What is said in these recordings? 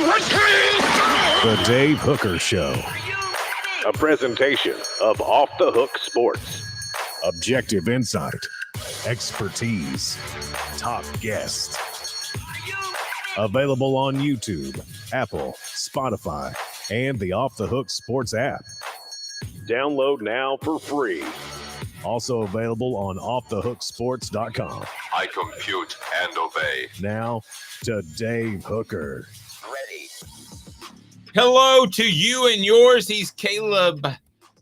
The Dave Hooker Show. A presentation of Off the Hook Sports. Objective insight, expertise, top guests. Available on YouTube, Apple, Spotify, and the Off the Hook Sports app. Download now for free. Also available on offthehooksports.com. I compute and obey. Now to Dave Hooker. Ready. Hello to you and yours. He's Caleb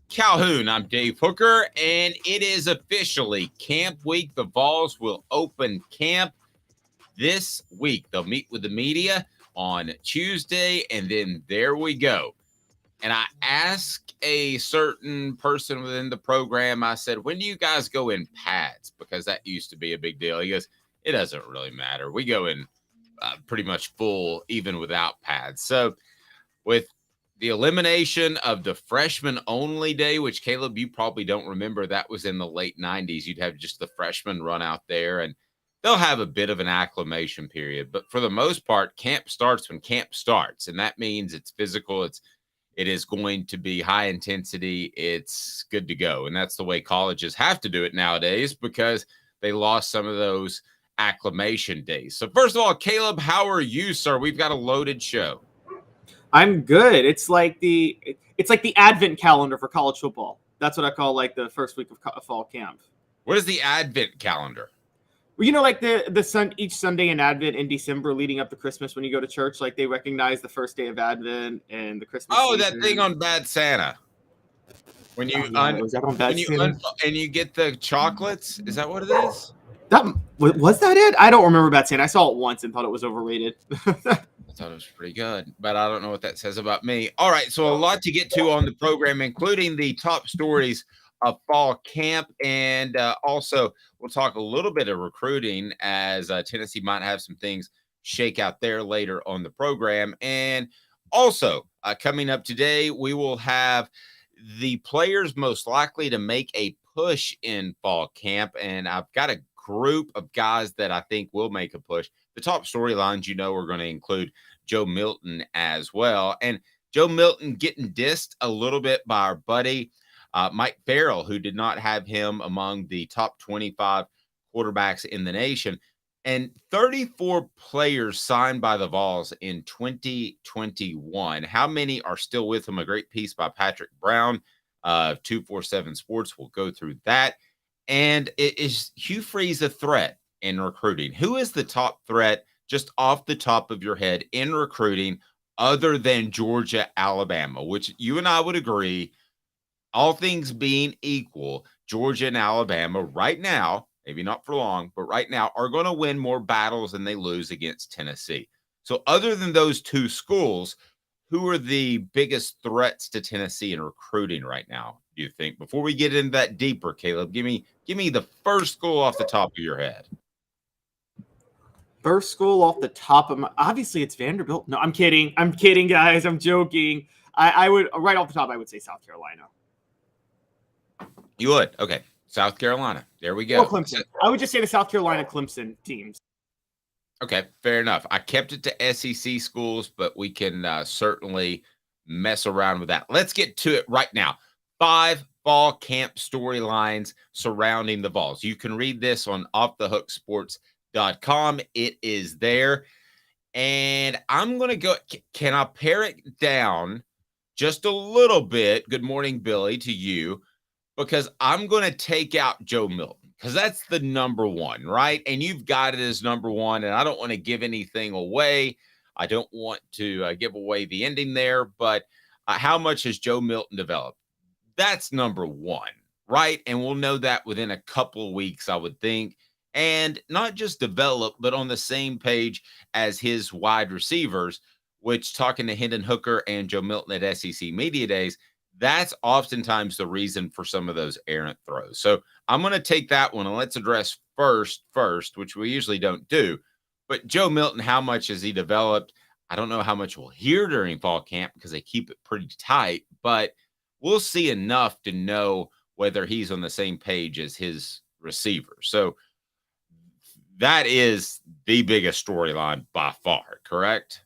Calhoun. I'm Dave Hooker, and it is officially camp week. The Vols will open camp this week. They'll meet with the media on Tuesday, and then there we go. And I asked a certain person within the program, I said, when do you guys go in pads? Because that used to be a big deal. He goes, it doesn't really matter. We go in pretty much full, even without pads. So with the elimination of the freshman only day, which Caleb, you probably don't remember, that was in the late 90s. You'd have just the freshmen run out there, and they'll have a bit of an acclimation period. But for the most part, camp starts when camp starts. And that means it's physical. It is going to be high intensity. It's good to go. And that's the way colleges have to do it nowadays because they lost some of those acclimation days. So first of all, Caleb, how are you, sir? We've got a loaded show. I'm good. It's like the advent calendar for college football. That's what I call like the first week of fall camp. What is the advent calendar? Well, you know, like each Sunday in Advent in December leading up to Christmas when you go to church, like they recognize the first day of Advent and the Christmas season. That thing on Bad Santa. When you and you get the chocolates, is that what it is? Was that it? I don't remember Bad Santa. I saw it once and thought it was overrated. I thought it was pretty good, but I don't know what that says about me. All right, so a lot to get to on the program, including the top stories of fall camp, and also we'll talk a little bit of recruiting as Tennessee might have some things shake out there later on the program. And also coming up today, we will have the players most likely to make a push in fall camp, and I've got a group of guys that I think will make a push. The top storylines, are going to include Joe Milton as well. And Joe Milton getting dissed a little bit by our buddy Mike Farrell, who did not have him among the top 25 quarterbacks in the nation. And 34 players signed by the Vols in 2021. How many are still with him? A great piece by Patrick Brown of 247 Sports. We'll go through that. And is Hugh Freeze a threat in recruiting? Who is the top threat just off the top of your head in recruiting other than Georgia, Alabama, which you and I would agree, all things being equal, Georgia and Alabama right now, maybe not for long, but right now are going to win more battles than they lose against Tennessee. So other than those two schools, who are the biggest threats to Tennessee in recruiting right now, do you think? Before we get into that deeper, Caleb, give me the first school off the top of your head. First school off the top of my, obviously it's Vanderbilt. No, I'm kidding, guys. I'm joking. I would, right off the top, I would say South Carolina. You would? Okay. South Carolina. There we go. Or Clemson. I would just say the South Carolina Clemson teams. Okay, fair enough. I kept it to SEC schools, but we can certainly mess around with that. Let's get to it right now. 5 fall camp storylines surrounding the Vols. You can read this on offthehooksports.com. It is there. And I'm going to go. Can I pare it down just a little bit? Good morning, Billy, to you. Because I'm going to take out Joe Milton because that's the number one, right? And you've got it as number one, and I don't want to give anything away. I don't want to give away the ending there, but how much has Joe Milton developed? That's number one, right? And we'll know that within a couple of weeks, I would think. And not just develop, but on the same page as his wide receivers, which talking to Hendon Hooker and Joe Milton at SEC Media Days, that's oftentimes the reason for some of those errant throws. So I'm going to take that one and let's address first, which we usually don't do. But Joe Milton, how much has he developed? I don't know how much we'll hear during fall camp because they keep it pretty tight, but we'll see enough to know whether he's on the same page as his receiver. So that is the biggest storyline by far, correct?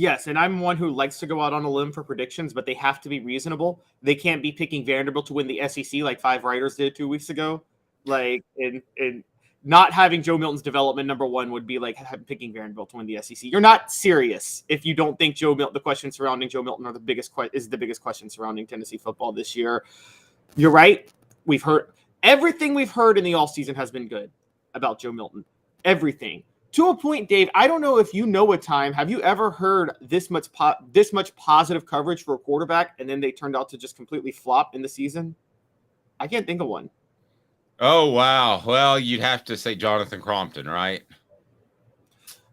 Yes, and I'm one who likes to go out on a limb for predictions, but they have to be reasonable. They can't be picking Vanderbilt to win the SEC like 5 writers did 2 weeks ago. Like, and not having Joe Milton's development number one would be like picking Vanderbilt to win the SEC. You're not serious if you don't think the questions surrounding Joe Milton are the biggest question surrounding Tennessee football this year. You're right. We've heard everything we've heard in the offseason has been good about Joe Milton. Everything. To a point, Dave, I don't know if you know a time. Have you ever heard this much positive coverage for a quarterback, and then they turned out to just completely flop in the season? I can't think of one. Oh, wow. Well, you'd have to say Jonathan Crompton, right?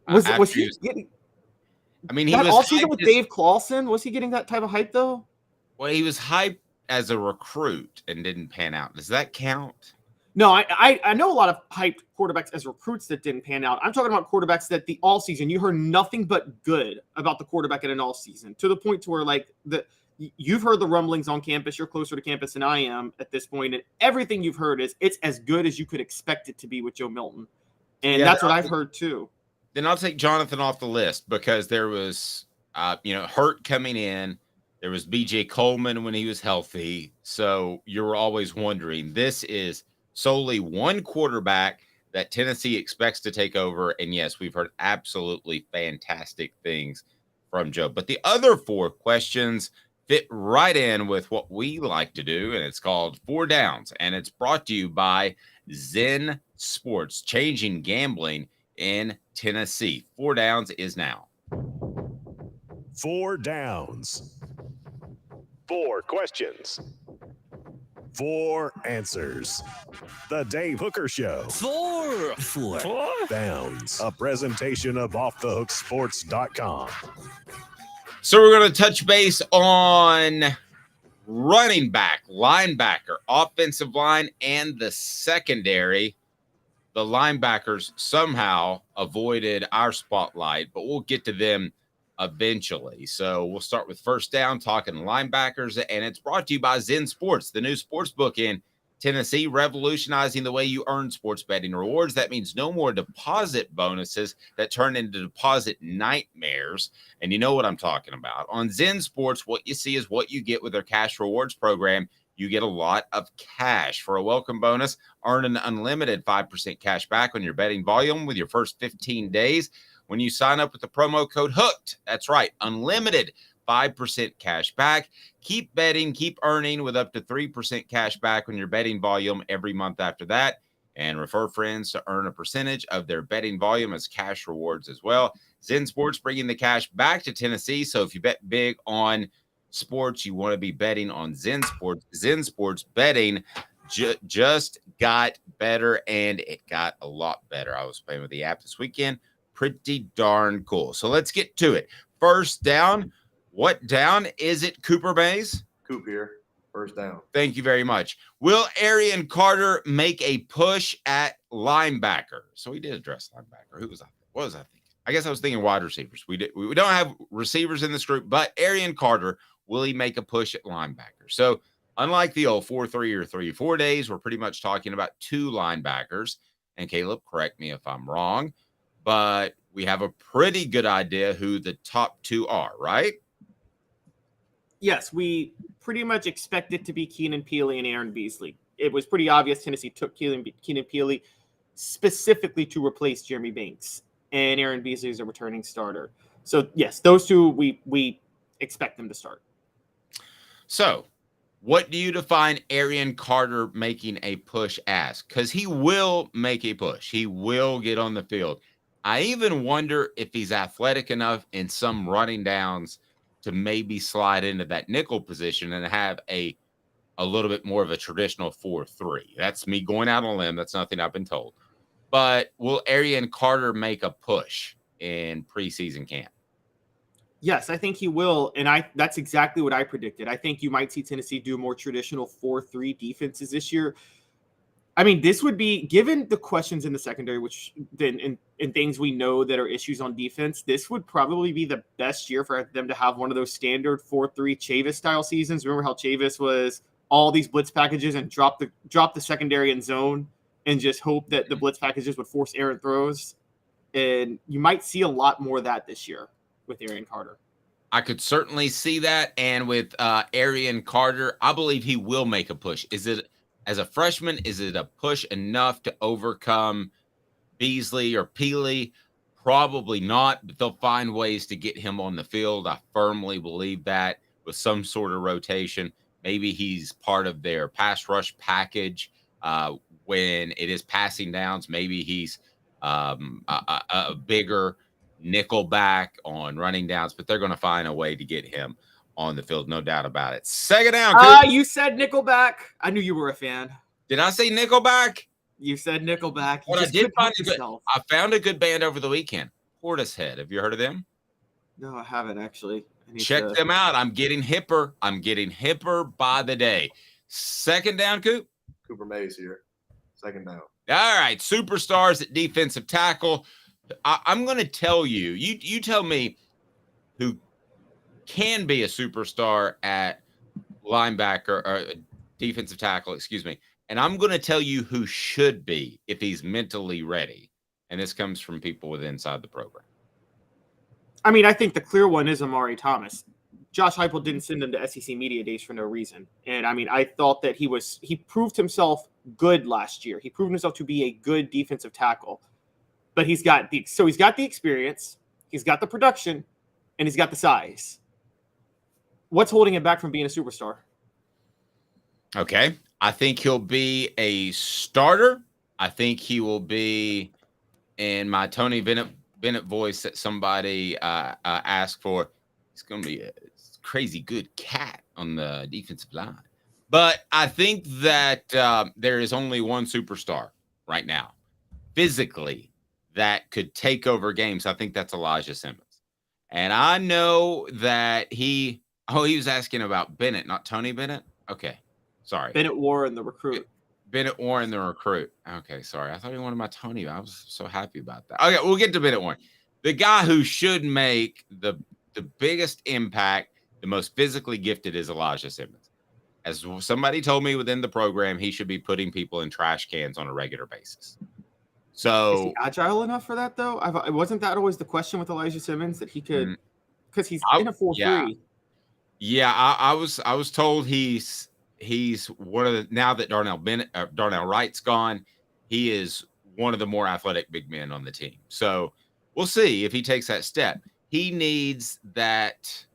Was he getting? I mean, that all season with Dave Clawson. Was he getting that type of hype though? Well, he was hyped as a recruit and didn't pan out. Does that count? No, I know a lot of hyped quarterbacks as recruits that didn't pan out. I'm talking about quarterbacks that the all season you heard nothing but good about the quarterback in an all season, to the point to where like you've heard the rumblings on campus. You're closer to campus than I am at this point, and everything you've heard is it's as good as you could expect it to be with Joe Milton, and that's what I've heard too. Then I'll take Jonathan off the list because there was, Hurt coming in. There was B.J. Coleman when he was healthy. So you were always wondering, this is solely one quarterback that Tennessee expects to take over. And yes, we've heard absolutely fantastic things from Joe. But the other 4 questions fit right in with what we like to do, and it's called 4 Downs. And it's brought to you by Zen Sports, changing gambling in Tennessee. 4 Downs is now. 4 downs. 4 questions. 4 answers. The Dave Hooker Show. 4 Downs. A presentation of offthehooksports.com. So we're going to touch base on running back, linebacker, offensive line, and the secondary. The linebackers somehow avoided our spotlight, but we'll get to them eventually. So we'll start with first down, talking linebackers, and it's brought to you by Zen Sports, the new sports book in Tennessee, revolutionizing the way you earn sports betting rewards. That means no more deposit bonuses that turn into deposit nightmares. And you know what I'm talking about. On Zen Sports, what you see is what you get with their cash rewards program. You get a lot of cash. For a welcome bonus, earn an unlimited 5% cash back on your betting volume with your first 15 days when you sign up with the promo code HOOKED. That's right, unlimited 5% cash back. Keep betting, keep earning with up to 3% cash back on your betting volume every month after that. And refer friends to earn a percentage of their betting volume as cash rewards as well. Zen Sports bringing the cash back to Tennessee. So if you bet big on sports, you want to be betting on Zen Sports. Zen Sports betting just got better, and it got a lot better. I was playing with the app this weekend. Pretty darn cool. So let's get to it. First down. What down is it, Cooper Mays? Coop here. First down. Thank you very much. Will Arian Carter make a push at linebacker? So he did address linebacker. Who was I? What was I thinking? I guess I was thinking wide receivers. We don't have receivers in this group, but Arian Carter, will he make a push at linebacker? So unlike the old 4-3 or 3-4 days, we're pretty much talking about 2 linebackers. And Caleb, correct me if I'm wrong, but we have a pretty good idea who the top 2 are, right? Yes, we pretty much expect it to be Keenan Peely and Aaron Beasley. It was pretty obvious Tennessee took Keenan Peely specifically to replace Jeremy Banks, and Aaron Beasley is a returning starter. So, yes, those 2, we expect them to start. So, what do you define Arian Carter making a push as? Because he will make a push. He will get on the field. I even wonder if he's athletic enough in some running downs to maybe slide into that nickel position and have a little bit more of a traditional 4-3. That's me going out on a limb. That's nothing I've been told. But will Arian Carter make a push in preseason camp? Yes, I think he will, and that's exactly what I predicted. I think you might see Tennessee do more traditional 4-3 defenses this year. I mean, this would be, given the questions in the secondary, which then in things we know that are issues on defense, this would probably be the best year for them to have one of those standard 4-3 Chavis style seasons. Remember how Chavis was all these blitz packages and drop the secondary in zone and just hope that the blitz packages would force errant throws. And you might see a lot more of that this year. with Arian Carter. I could certainly see that. And with Arian Carter, I believe he will make a push. Is it, as a freshman, is it a push enough to overcome Beasley or Peely? Probably not, but they'll find ways to get him on the field. I firmly believe that, with some sort of rotation. Maybe he's part of their pass rush package when it is passing downs. Maybe he's a bigger nickel back on running downs, but they're going to find a way to get him on the field, no doubt about it. Second down. You said Nickelback. I knew you were a fan. Did I say Nickelback? You said Nickelback. But I did find I found a good band over the weekend. Portishead. Have you heard of them? No, I haven't actually. Check them out. I'm getting hipper. I'm getting hipper by the day. Second down, Coop. Cooper Mays here. Second down. All right. Superstars at defensive tackle. I'm going to tell you, you tell me who can be a superstar at linebacker or defensive tackle, excuse me. And I'm going to tell you who should be if he's mentally ready. And this comes from people with inside the program. I mean, I think the clear one is Amari Thomas. Josh Heupel didn't send him to SEC Media Days for no reason. And I mean, I thought that he proved himself good last year. He proved himself to be a good defensive tackle. But he's got the experience, he's got the production, and he's got the size. What's holding him back from being a superstar? Okay. I think he'll be a starter. I think he will be, in my Tony Bennett voice that somebody asked for, he's going to be a crazy good cat on the defensive line. But I think that there is only one superstar right now, physically, that could take over games. I think that's Elijah Simmons. And I know that he was asking about Bennett, not Tony Bennett. Okay. Sorry. Bennett Warren, the recruit. Bennett Warren, the recruit. Okay. Sorry. I thought he wanted my Tony. I was so happy about that. Okay. We'll get to Bennett Warren. The guy who should make the biggest impact, the most physically gifted, is Elijah Simmons. As somebody told me within the program, he should be putting people in trash cans on a regular basis. So is he agile enough for that, though? Wasn't that always the question with Elijah Simmons, that he could, because he's in a 4-3. Yeah, I was told he's one of the, now that Darnell Wright's gone, he is one of the more athletic big men on the team. So we'll see if he takes that step. He needs that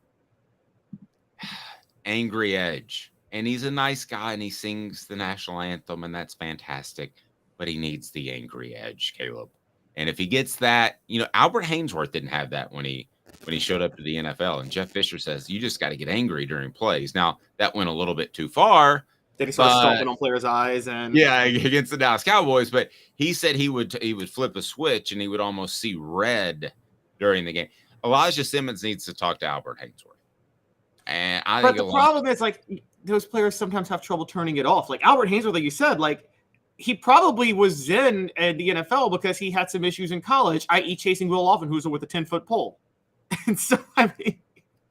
angry edge, and he's a nice guy and he sings the national anthem, and that's fantastic. But he needs the angry edge, Caleb. And if he gets that, Albert Hainsworth didn't have that when he showed up to the NFL. And Jeff Fisher says, you just got to get angry during plays. Now, that went a little bit too far. Then he started stomping on players' eyes. Yeah, against the Dallas Cowboys. But he said he would flip a switch and he would almost see red during the game. Elijah Simmons needs to talk to Albert Hainsworth. And I think the problem is, those players sometimes have trouble turning it off. Like Albert Hainsworth, like you said, he probably was zen at the NFL because he had some issues in college, i.e. chasing Will Offenhuser with a 10-foot pole. And so, I mean,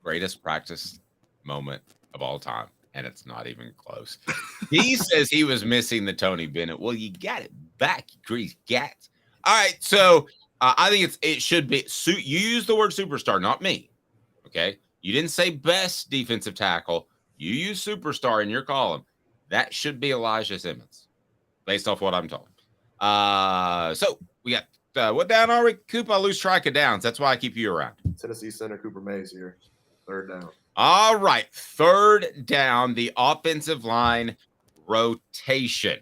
greatest practice moment of all time, and it's not even close. He says he was missing the Tony Bennett. Well, you got it back, you grease gats. All right, so I think it should be you use the word superstar, not me. Okay, you didn't say best defensive tackle. You use superstar in your column. That should be Elijah Simmons, based off what I'm told. So we got what down are we, Coop? I lose track of downs. That's why I keep you around. Tennessee center Cooper Mays here. Third down. All right. Third down, the offensive line rotation.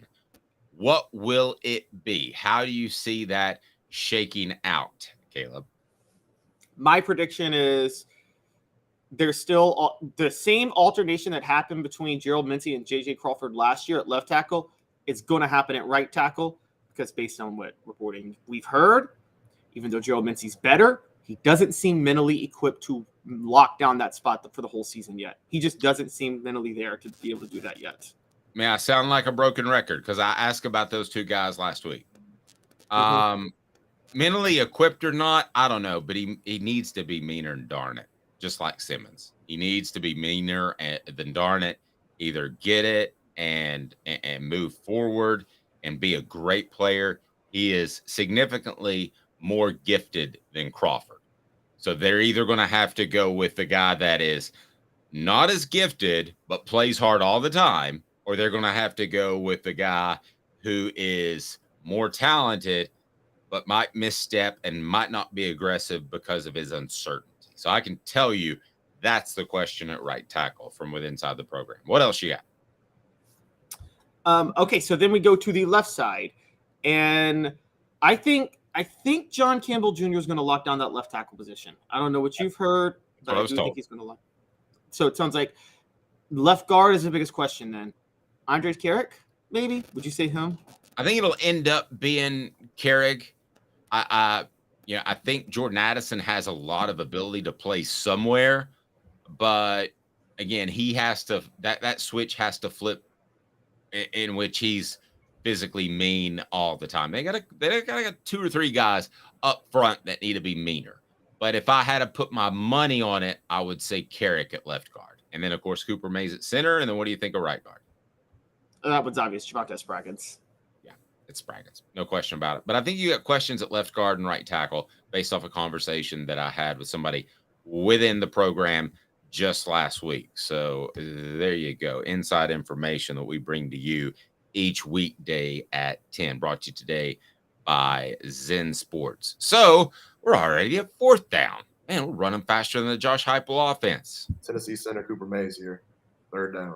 What will it be? How do you see that shaking out, Caleb? My prediction is there's still the same alternation that happened between Gerald Mincy and J.J. Crawford last year at left tackle. It's going to happen at right tackle because based on what reporting we've heard, even though Gerald Mincy's better, he doesn't seem mentally equipped to lock down that spot for the whole season yet. He just doesn't seem mentally there to be able to do that yet. May I sound like a broken record because I asked about those two guys last week. Mentally equipped or not, I don't know, but he needs to be meaner than darn it, just like Simmons. He needs to be meaner than darn it, either get it and move forward and be a great player. He is significantly more gifted than Crawford. So they're either going to have to go with the guy that is not as gifted, but plays hard all the time, or they're going to have to go with the guy who is more talented, but might misstep and might not be aggressive because of his uncertainty. So I can tell you that's the question at right tackle from within inside the program. What else you got? Okay, so then we go to the left side, and I think John Campbell Jr. is going to lock down that left tackle position. I don't know what you've heard, but I do think he's going to lock. So it sounds like left guard is the biggest question then. Andres Carrick, maybe? Would you say him? I think it'll end up being Carrick. I think Jordan Addison has a lot of ability to play somewhere, but again, he has to that switch has to flip in which he's physically mean all the time. They got 2 or 3 guys up front that need to be meaner. But if I had to put my money on it, I would say Carrick at left guard. And then, of course, Cooper Mays at center. And then what do you think of right guard? That one's obvious. Javonte Spraggins. Yeah, it's Spraggins. No question about it. But I think you got questions at left guard and right tackle based off a conversation that I had with somebody within the program just last week. So there you go. Inside information that we bring to you each weekday at 10. Brought to you today by Zen Sports. So we're already at 4th down. Man, we're running faster than the Josh Heupel offense. Tennessee center Cooper Mays here. 3rd down.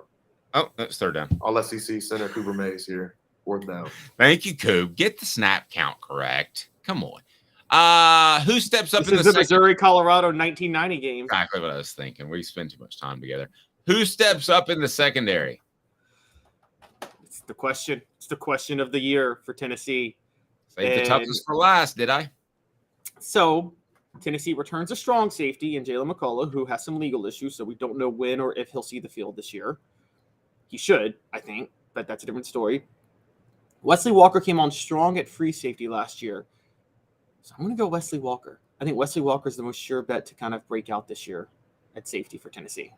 Oh, that's 3rd down. All SEC center Cooper Mays here. 4th down. Thank you, Coop. Get the snap count correct. Come on. Who steps up This in is the the Missouri-Colorado 1990 game. Exactly what I was thinking. We spend too much time together. Who steps up in the secondary? It's the question. It's the question of the year for Tennessee. Save the toughest for last, did I? So Tennessee returns a strong safety in Jalen McCullough, who has some legal issues, so we don't know when or if he'll see the field this year. He should, I think, but that's a different story. Wesley Walker came on strong at free safety last year. So I'm going to go Wesley Walker. I think Wesley Walker is the most sure bet to kind of break out this year at safety for Tennessee.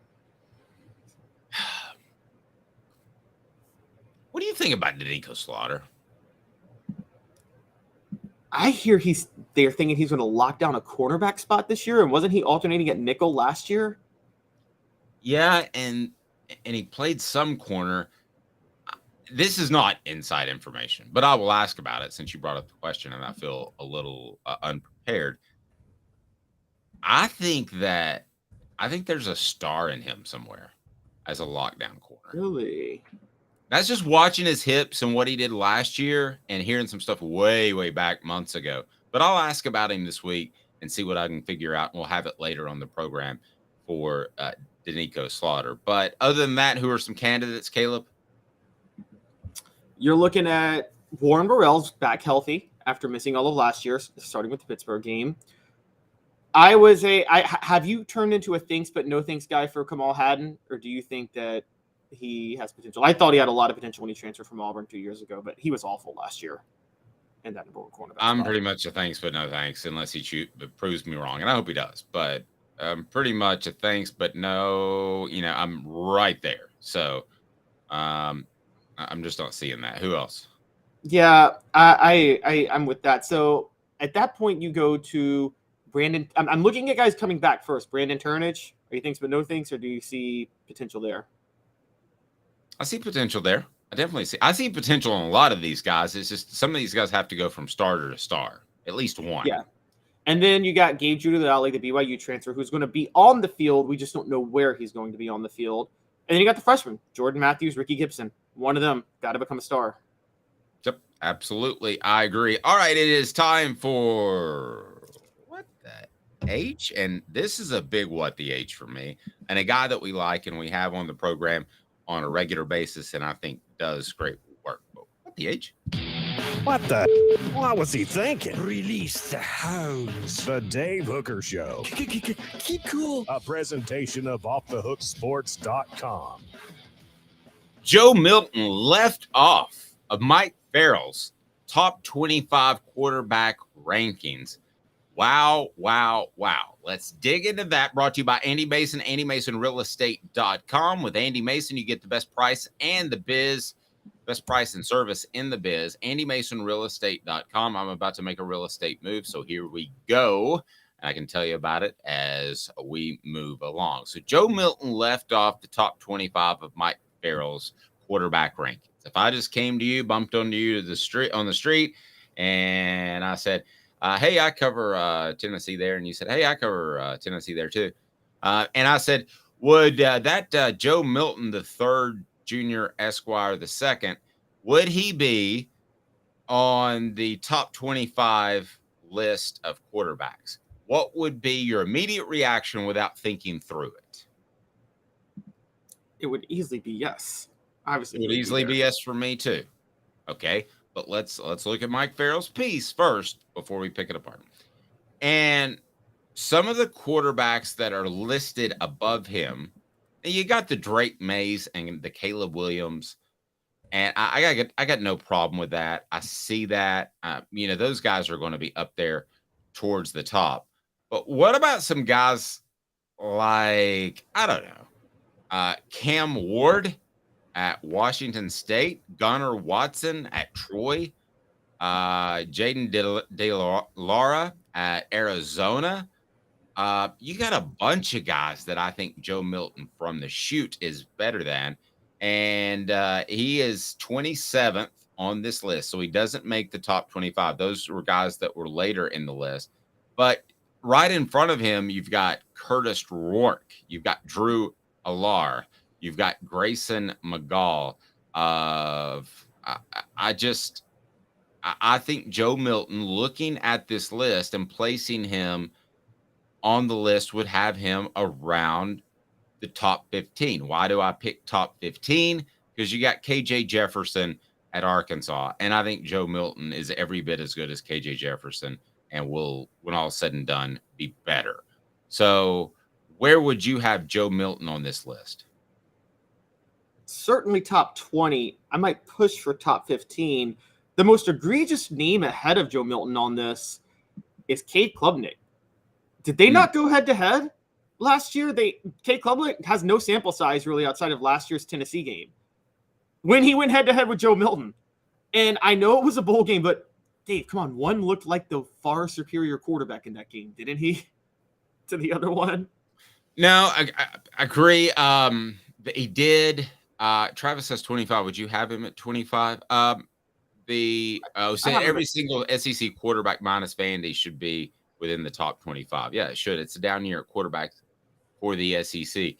What do you think about Danico Slaughter? I hear they're thinking he's going to lock down a cornerback spot this year, and wasn't he alternating at nickel last year? Yeah, and he played some corner. This is not inside information, but I will ask about it since you brought up the question, and I feel a little unprepared. I think there's a star in him somewhere as a lockdown corner. Really? That's just watching his hips and what he did last year and hearing some stuff way, way back months ago. But I'll ask about him this week and see what I can figure out, and we'll have it later on the program for Danico Slaughter. But other than that, who are some candidates, Caleb? You're looking at Warren Burrell's back healthy after missing all of last year, starting with the Pittsburgh game. Have you turned into a thanks but no thanks guy for Kamal Hadden, or do you think that he has potential? I thought he had a lot of potential when he transferred from Auburn 2 years ago, but he was awful last year. And that number 1 cornerback. I'm pretty much a thanks but no thanks unless he proves me wrong, and I hope he does. But pretty much a thanks but no. I'm right there. So I'm just not seeing that. Who else? Yeah, I'm with that. So at that point, you go to Brandon. I'm looking at guys coming back first. Brandon Turnage. Are you thanks but no thanks, or do you see potential there? I see potential there. I see potential in a lot of these guys. It's just some of these guys have to go from starter to star, at least one. Yeah. And then you got Gabe Judith-Ali, the BYU transfer, who's going to be on the field. We just don't know where he's going to be on the field. And then you got the freshman, Jordan Matthews, Ricky Gibson. One of them got to become a star. Yep, absolutely. I agree. All right, it is time for what the H? And this is a big what the H for me. And a guy that we like and we have on the program on a regular basis, and I think does great work. What the H? What the? What was he thinking? Release the hounds. The Dave Hooker Show. Keep cool. A presentation of OffTheHookSports.com. Joe Milton left off of Mike Farrell's top 25 quarterback rankings. Wow, wow, wow. Let's dig into that. Brought to you by Andy Mason, AndyMasonRealEstate.com. With Andy Mason, you get the best price and the biz. Best price and service in the biz. AndyMasonRealEstate.com. I'm about to make a real estate move, so here we go. And I can tell you about it as we move along. So Joe Milton left off the top 25 of Mike Farrell's quarterback rankings. If I just came to you, bumped onto you on the street, and I said, hey, I cover Tennessee there. And you said, hey, I cover Tennessee there too. And I said, would that Joe Milton III, Junior Esquire II, would he be on the top 25 list of quarterbacks? What would be your immediate reaction without thinking through it? It would easily be yes. Obviously, It would easily be yes for me too. Okay, but let's look at Mike Farrell's piece first before we pick it apart. And some of the quarterbacks that are listed above him, you got the Drake Mays and the Caleb Williams, and I got no problem with that. I see that. Those guys are going to be up there towards the top. But what about some guys like, I don't know, Cam Ward at Washington State, Gunnar Watson at Troy, Jaden De Laura at Arizona? You got a bunch of guys that I think Joe Milton from the shoot is better than. And he is 27th on this list. So he doesn't make the top 25. Those were guys that were later in the list. But right in front of him, you've got Curtis Rourke. You've got Drew Alar. You've got Grayson McGall. I think Joe Milton, looking at this list and placing him on the list, would have him around the top 15. Why do I pick top 15? Because you got KJ Jefferson at Arkansas. And I think Joe Milton is every bit as good as KJ Jefferson and will, when all is said and done, be better. So where would you have Joe Milton on this list? Certainly top 20. I might push for top 15. The most egregious name ahead of Joe Milton on this is Cade Klubnik. Did they not go head-to-head last year? Cade Klubnik has no sample size really outside of last year's Tennessee game when he went head-to-head with Joe Milton. And I know it was a bowl game, but Dave, come on. One looked like the far superior quarterback in that game, didn't he? To the other one? No, I agree. He did. Travis says 25. Would you have him at 25? Every single SEC quarterback minus Vandy should be within the top 25. Yeah, it should. It's a down year at quarterback for the SEC.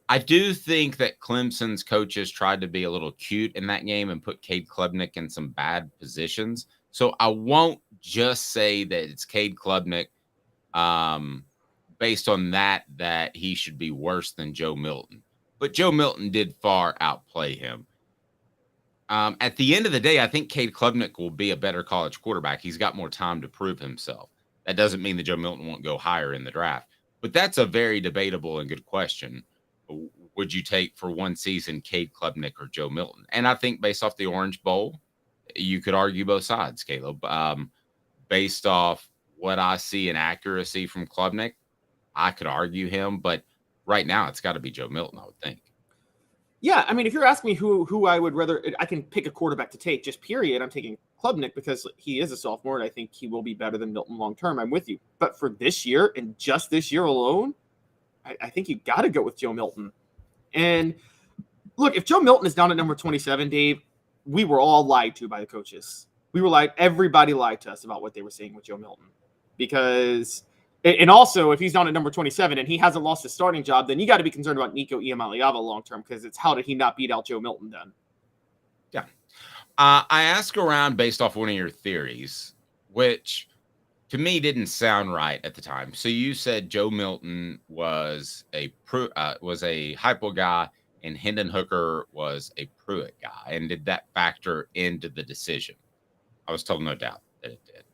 I do think that Clemson's coaches tried to be a little cute in that game and put Cade Klubnik in some bad positions. So I won't just say that it's Cade Klubnik based on that he should be worse than Joe Milton. But Joe Milton did far outplay him. At the end of the day, I think Cade Klubnik will be a better college quarterback. He's got more time to prove himself. That doesn't mean that Joe Milton won't go higher in the draft. But that's a very debatable and good question. Would you take for one season Cade Klubnik or Joe Milton? And I think based off the Orange Bowl, you could argue both sides, Caleb. Based off what I see in accuracy from Klubnik, I could argue him. But right now, it's got to be Joe Milton, I would think. Yeah, I mean, if you're asking me who I would rather, I can pick a quarterback to take, just period. I'm taking Klubnik because he is a sophomore, and I think he will be better than Milton long term. I'm with you. But for this year, and just this year alone, I think you got to go with Joe Milton. And look, if Joe Milton is down at number 27, Dave, we were all lied to by the coaches. Everybody lied to us about what they were saying with Joe Milton. Because, and also, if he's down at number 27 and he hasn't lost his starting job, then you got to be concerned about Nico Iamaleava long term, because it's how did he not beat out Joe Milton then? Yeah. I asked around based off one of your theories, which to me didn't sound right at the time. So you said Joe Milton was a hypo guy and Hendon Hooker was a Pruitt guy. And did that factor into the decision? I was told no doubt that it did.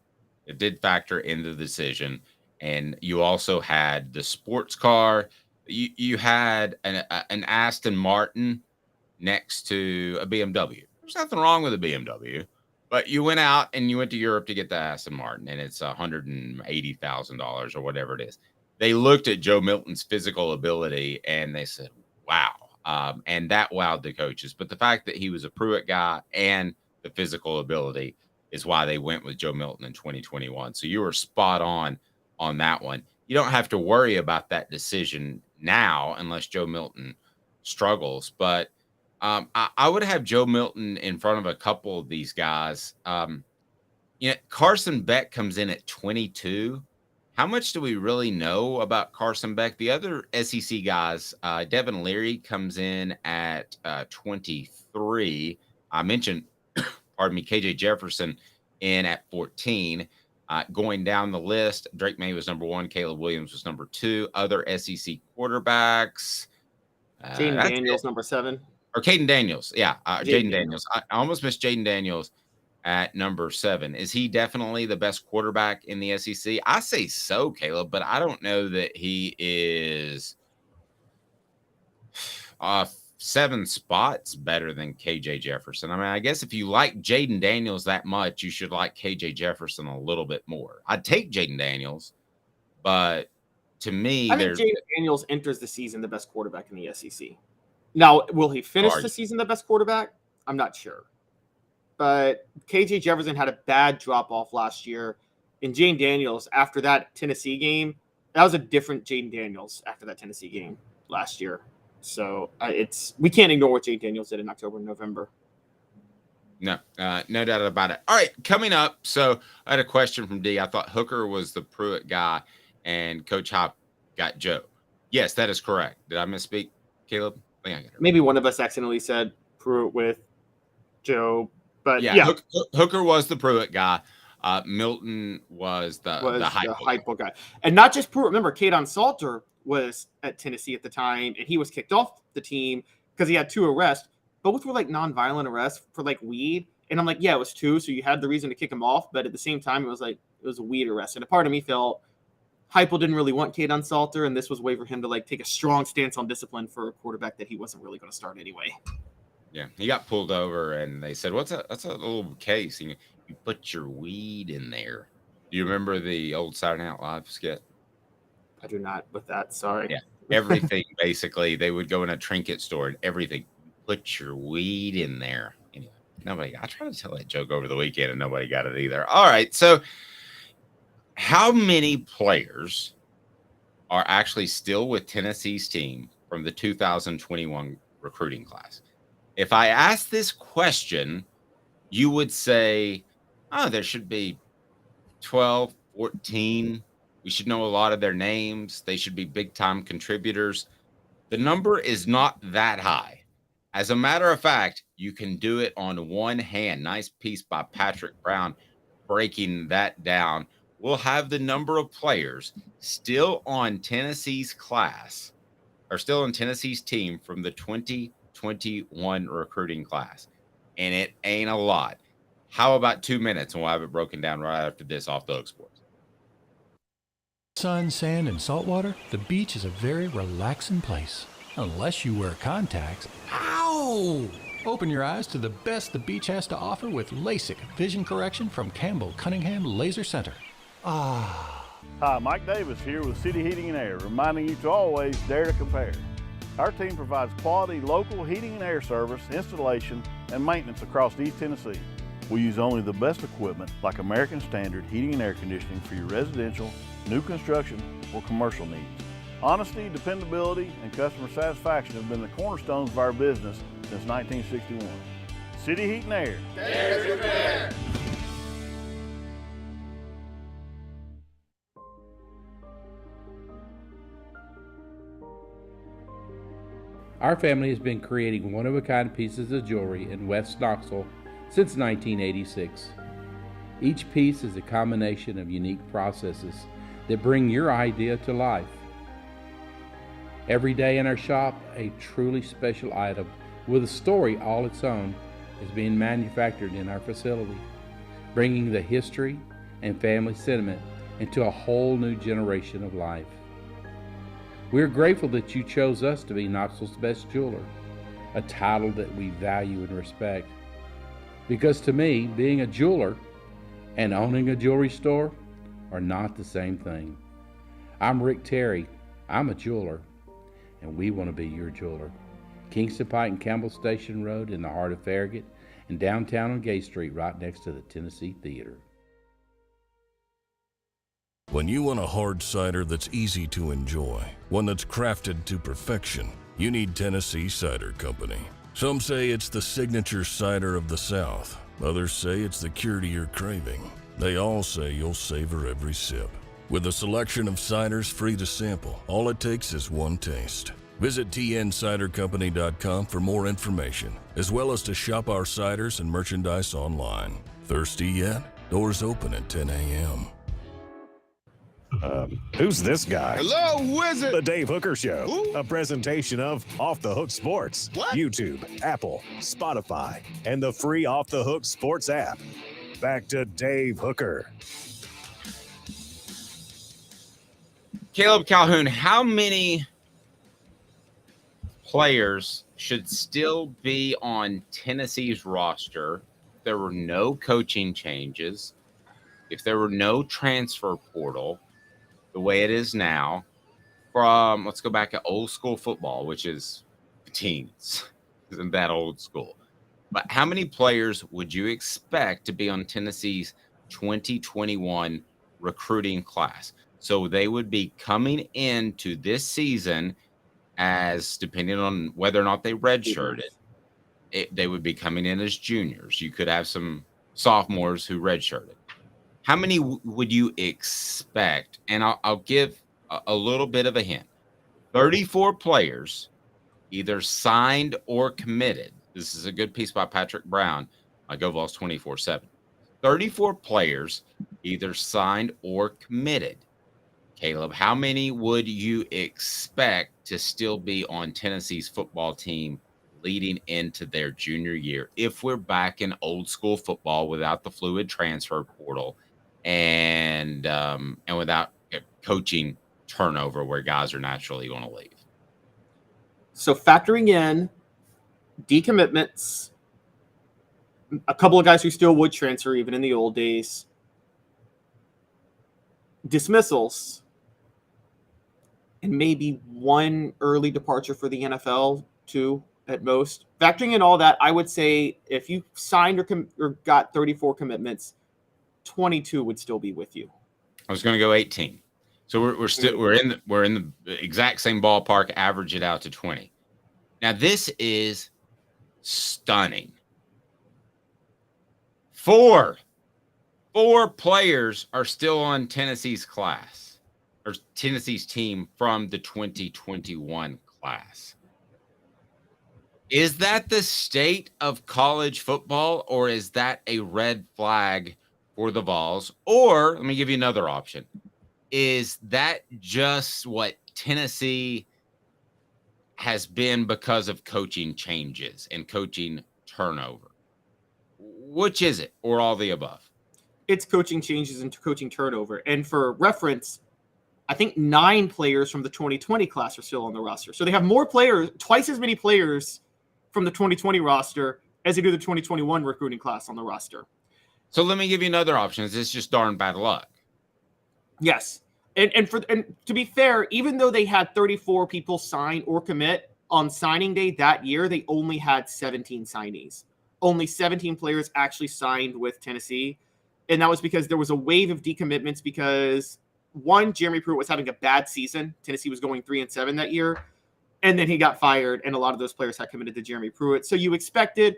It did factor into the decision. And you also had the sports car. You had an Aston Martin next to a BMW. There's nothing wrong with a BMW, but you went out and you went to Europe to get the Aston Martin, and it's $180,000 or whatever it is. They looked at Joe Milton's physical ability and they said, wow. And that wowed the coaches. But the fact that he was a Pruitt guy and the physical ability is why they went with Joe Milton in 2021. So you were spot on that one. you don't have to worry about that decision now unless Joe Milton struggles. But I would have Joe Milton in front of a couple of these guys. Carson Beck comes in at 22. How much do we really know about Carson Beck? The other SEC guys, Devin Leary comes in at 23. I mentioned, pardon me, KJ Jefferson in at 14. Going down the list, Drake May was number 1. Caleb Williams was number 2. Other SEC quarterbacks. Jaden Daniels, number 7. Or Caden Daniels. Yeah, Jaden Daniels. Daniels. I almost missed Jaden Daniels at number 7. Is he definitely the best quarterback in the SEC? I say so, Caleb, but I don't know that he is 7 spots better than KJ Jefferson. I mean, I guess if you like Jaden Daniels that much, you should like KJ Jefferson a little bit more. I'd take Jaden Daniels, but to me, I think Jaden Daniels enters the season the best quarterback in the SEC. Now, will he finish the season the best quarterback? I'm not sure. But KJ Jefferson had a bad drop-off last year. And Jaden Daniels, after that Tennessee game, that was a different Jaden Daniels after that Tennessee game last year. So we can't ignore what Jaden Daniels did in October and November. No doubt about it. All right, coming up. So I had a question from D. I thought Hooker was the Pruitt guy and Coach Hop got Joe. Yes, that is correct. Did I misspeak, Caleb? I think I got it. Maybe one of us accidentally said Pruitt with Joe. But yeah. Hooker was the Pruitt guy. Milton was the Heupel guy. And not just Pruitt. Remember, Kaden Salter was at Tennessee at the time, and he was kicked off the team because he had 2 arrests. Both were like nonviolent arrests for like weed. And I'm like, yeah, it was 2, so you had the reason to kick him off. But at the same time, it was a weed arrest. And a part of me felt Heupel didn't really want Kaden Salter, and this was a way for him to like take a strong stance on discipline for a quarterback that he wasn't really going to start anyway. Yeah, he got pulled over, and they said, that's a little case. You put your weed in there. Do you remember the old Saturday Night Live skit? I do not with that. Sorry. Yeah, everything, basically. They would go in a trinket store, and everything, put your weed in there. Anyway, I tried to tell that joke over the weekend, and nobody got it either. All right, so how many players are actually still with Tennessee's team from the 2021 recruiting class? If I ask this question, you would say, there should be 12, 14. We should know a lot of their names. They should be big-time contributors. The number is not that high. As a matter of fact, you can do it on one hand. Nice piece by Patrick Brown breaking that down. We'll have the number of players still on Tennessee's class, or still on Tennessee's team from the 2021 recruiting class. And it ain't a lot. How about 2 minutes, and we'll have it broken down right after this off the Hook Sports. Sun, sand, and salt water, the beach is a very relaxing place. Unless you wear contacts. Ow! Open your eyes to the best the beach has to offer with LASIK vision correction from Campbell Cunningham Laser Center. Ah. Hi, Mike Davis here with City Heating and Air, reminding you to always dare to compare. Our team provides quality local heating and air service, installation, and maintenance across East Tennessee. We use only the best equipment like American Standard heating and air conditioning for your residential, new construction, or commercial needs. Honesty, dependability, and customer satisfaction have been the cornerstones of our business since 1961. City Heat and Air. Dare to compare. Our family has been creating one-of-a-kind pieces of jewelry in West Knoxville since 1986. Each piece is a combination of unique processes that bring your idea to life. Every day in our shop, a truly special item with a story all its own is being manufactured in our facility, bringing the history and family sentiment into a whole new generation of life. We're grateful that you chose us to be Knoxville's best jeweler, a title that we value and respect. Because to me, being a jeweler and owning a jewelry store are not the same thing. I'm Rick Terry. I'm a jeweler, and we want to be your jeweler. Kingston Pike and Campbell Station Road in the heart of Farragut, and downtown on Gay Street right next to the Tennessee Theater. When you want a hard cider that's easy to enjoy, one that's crafted to perfection, you need Tennessee Cider Company. Some say it's the signature cider of the South. Others say it's the cure to your craving. They all say you'll savor every sip. With a selection of ciders free to sample, all it takes is one taste. Visit tncidercompany.com for more information, as well as to shop our ciders and merchandise online. Thirsty yet? Doors open at 10 a.m. Who's this guy? Hello, wizard. The Dave Hooker Show, a presentation of Off the Hook Sports, YouTube, Apple, Spotify, and the free Off the Hook Sports app. Back to Dave Hooker. Caleb Calhoun, how many players should still be on Tennessee's roster if there were no coaching changes, if there were no transfer portal the way it is now, from, let's go back to old school football, which is teens, isn't that old school? But how many players would you expect to be on Tennessee's 2021 recruiting class? So they would be coming into this season as, depending on whether or not they redshirted, they would be coming in as juniors. You could have some sophomores who redshirted. How many would you expect? And I'll give a little bit of a hint. 34 players either signed or committed. This is a good piece by Patrick Brown, Go Vols 24/7. 34 players either signed or committed. Caleb, how many would you expect to still be on Tennessee's football team leading into their junior year if we're back in old school football without the fluid transfer portal and without coaching turnover where guys are naturally going to leave? So factoring in decommitments, a couple of guys who still would transfer even in the old days, dismissals, and maybe one early departure for the NFL, two at most. Factoring in all that, I would say if you signed or got 34 commitments, 22 would still be with you. I was going to go 18. So we're in the exact same ballpark. Average it out to 20. Now this is stunning. Four players are still on Tennessee's class, or Tennessee's team from the 2021 class. Is that the state of college football, or is that a red flag for the Vols? Or let me give you another option. Is that just what Tennessee has been because of coaching changes and coaching turnover? Which is it, or all the above? It's coaching changes and coaching turnover. And for reference, I think 9 players from the 2020 class are still on the roster. So they have more players, twice as many players from the 2020 roster as they do the 2021 recruiting class on the roster. So let me give you another option. Is this just darn bad luck? Yes. And to be fair, even though they had 34 people sign or commit on signing day that year, they only had 17 signees. Only 17 players actually signed with Tennessee. And that was because there was a wave of decommitments because, one, Jeremy Pruitt was having a bad season. Tennessee was going 3-7 that year. And then he got fired, and a lot of those players had committed to Jeremy Pruitt. So you expected